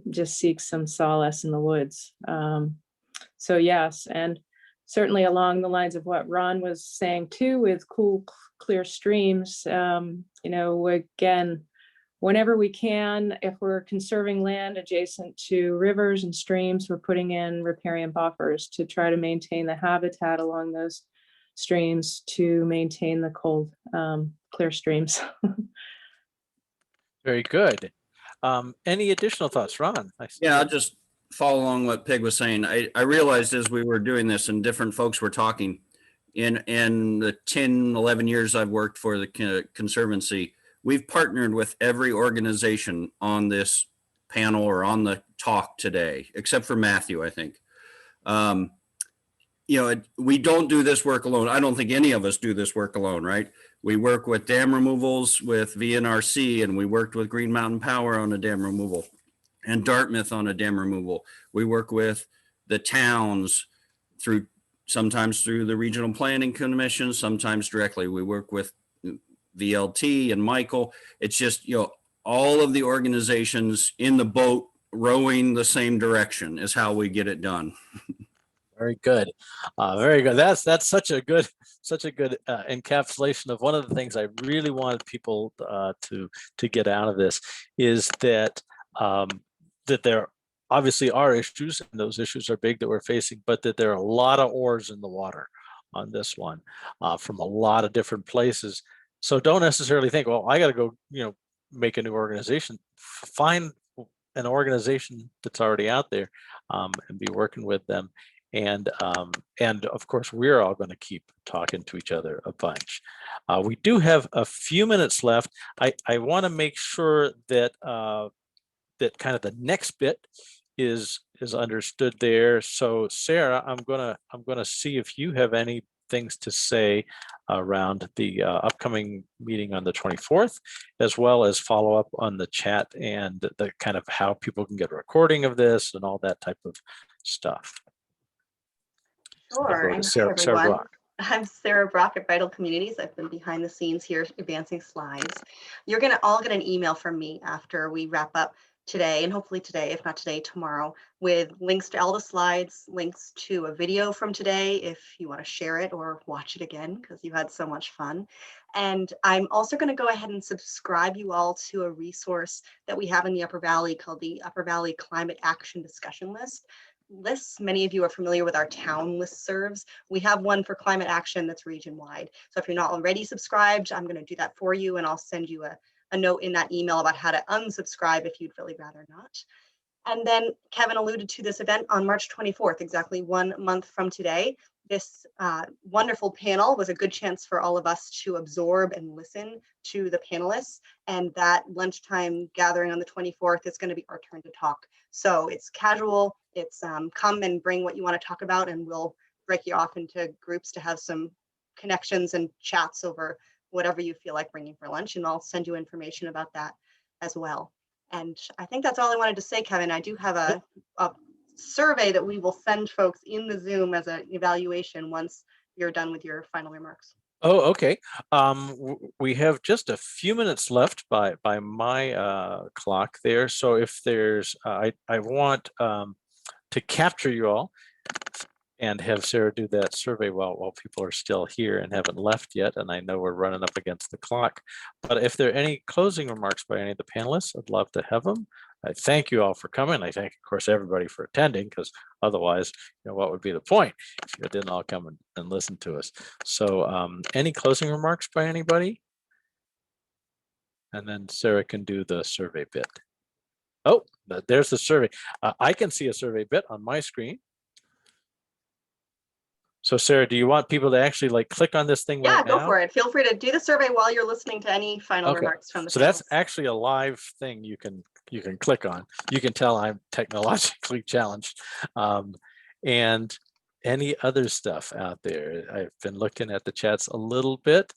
just seek some solace in the woods. So yes, and certainly along the lines of what Ron was saying too, with cool, clear streams, again, whenever we can, if we're conserving land adjacent to rivers and streams, we're putting in riparian buffers to try to maintain the habitat along those streams, to maintain the cold, clear streams. Very good. Any additional thoughts, Ron? Yeah, I'll just follow along what Peg was saying. I realized as we were doing this and different folks were talking, in the 10, 11 years I've worked for the Conservancy, we've partnered with every organization on this panel or on the talk today, except for Matthew, I think. We don't do this work alone. I don't think any of us do this work alone, right? We work with dam removals with VNRC, and we worked with Green Mountain Power on a dam removal, and Dartmouth on a dam removal. We work with the towns sometimes through the Regional Planning Commission, sometimes directly. We work with VLT and Michael. It's just, all of the organizations in the boat rowing the same direction is how we get it done. Very good. Very good. That's such a good encapsulation of one of the things I really wanted people to get out of this, is that that there obviously are issues, and those issues are big that we're facing, but that there are a lot of oars in the water on this one from a lot of different places. So don't necessarily think, well, I got to go, make a new organization. Find an organization that's already out there and be working with them. And of course, we're all going to keep talking to each other a bunch. We do have a few minutes left. I want to make sure that that kind of the next bit is understood there. So Sarah, I'm gonna see if you have any things to say around the upcoming meeting on the 24th, as well as follow up on the chat and the kind of how people can get a recording of this and all that type of stuff. Sure. And hi, everyone. I'm Sarah Brock at Vital Communities. I've been behind the scenes here advancing slides. You're going to all get an email from me after we wrap up today, and hopefully today, if not today, tomorrow, with links to all the slides, links to a video from today if you want to share it or watch it again because you had so much fun. And I'm also going to go ahead and subscribe you all to a resource that we have in the Upper Valley called the Upper Valley Climate Action Discussion List. Many of you are familiar with our town listservs. We have one for climate action that's region-wide. So if you're not already subscribed, I'm going to do that for you, and I'll send you a note in that email about how to unsubscribe if you'd really rather not. And then Kevin alluded to this event on March 24th, exactly 1 month from today. This wonderful panel was a good chance for all of us to absorb and listen to the panelists. And that lunchtime gathering on the 24th is going to be our turn to talk. So it's casual. It's come and bring what you want to talk about, and we'll break you off into groups to have some connections and chats over whatever you feel like bringing for lunch. And I'll send you information about that as well. And I think that's all I wanted to say, Kevin. I do have a survey that we will send folks in the Zoom as an evaluation once you're done with your final remarks. Oh, okay. We have just a few minutes left by my clock there. So if there's, I want to capture you all and have Sarah do that survey while people are still here and haven't left yet. And I know we're running up against the clock, but if there are any closing remarks by any of the panelists, I'd love to have them. I thank you all for coming. I thank, of course, everybody for attending, because otherwise, what would be the point if you didn't all come and listen to us? So any closing remarks by anybody? And then Sarah can do the survey bit. Oh, there's the survey. I can see a survey bit on my screen. So Sarah, do you want people to actually like click on this thing Yeah, right go now? for it. Feel free to do the survey while you're listening to any final Okay. remarks from the So that's panelists. actually a live thing you can click on. You can tell I'm technologically challenged. And any other stuff out there. I've been looking at the chats a little bit.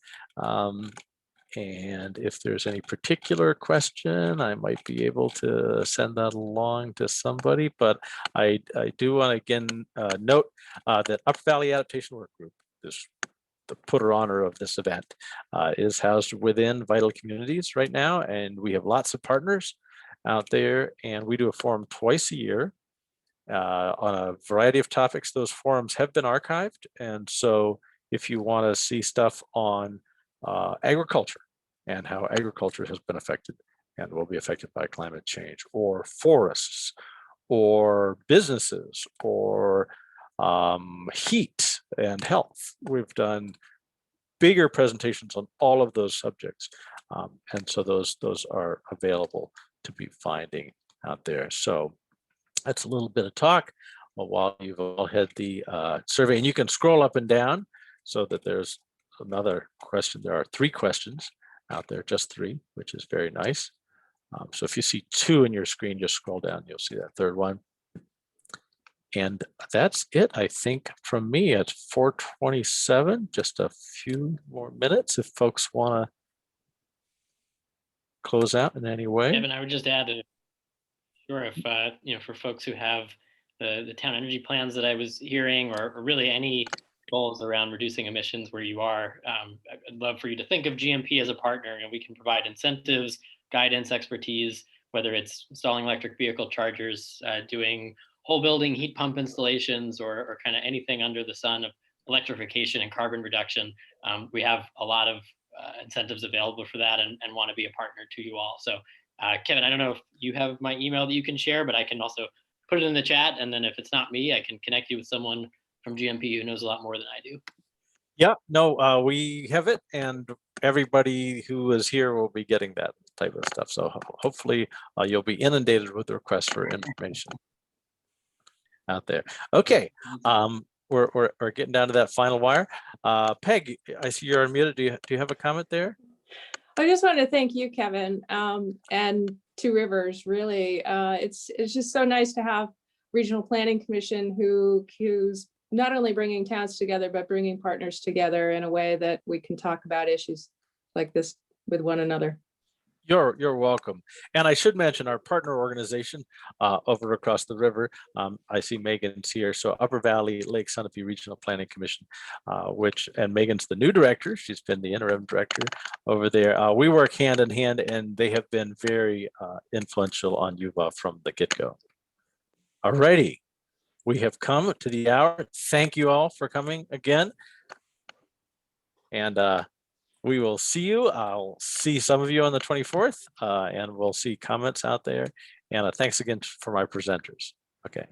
And if there's any particular question, I might be able to send that along to somebody. But I do want to again note that Upper Valley Adaptation Workgroup, this the putter honor of this event, is housed within Vital Communities right now, and we have lots of partners out there, and we do a forum twice a year on a variety of topics. Those forums have been archived, and so if you want to see stuff on agriculture and how agriculture has been affected and will be affected by climate change, or forests, or businesses, or heat and health, we've done bigger presentations on all of those subjects, and so those are available to be finding out there. So that's a little bit of talk while you've all had the survey, and you can scroll up and down so that there's another question. There are 3 questions out there, just 3, which is very nice. So if you see 2 in your screen, just scroll down, you'll see that 3rd one. And that's it, I think, from me. It's 4:27, just a few more minutes if folks want to close out in any way. Kevin, I would just add that, sure, if for folks who have the town energy plans that I was hearing, or really any goals around reducing emissions where you are, I'd love for you to think of GMP as a partner, and we can provide incentives, guidance, expertise, whether it's installing electric vehicle chargers, doing whole building heat pump installations, or kind of anything under the sun of electrification and carbon reduction. We have a lot of incentives available for that, and want to be a partner to you all. So Kevin, I don't know if you have my email that you can share, but I can also put it in the chat. And then if it's not me, I can connect you with someone from GMP who knows a lot more than I do. Yeah, no, we have it, and everybody who is here will be getting that type of stuff. So hopefully you'll be inundated with requests for information out there. Okay, we're getting down to that final wire. Peg, I see you're unmuted. Do you have a comment there? I just want to thank you, Kevin, and Two Rivers. Really, it's just so nice to have Regional Planning Commission who's not only bringing towns together, but bringing partners together in a way that we can talk about issues like this with one another. You're welcome. And I should mention our partner organization over across the river. I see Megan's here. So Upper Valley Lake Sunapee Regional Planning Commission, and Megan's the new director. She's been the interim director over there. We work hand in hand, and they have been very influential on UVAW from the get-go. All righty. We have come to the hour. Thank you all for coming again. And we will see you. I'll see some of you on the 24th, and we'll see comments out there. And thanks again for my presenters. Okay.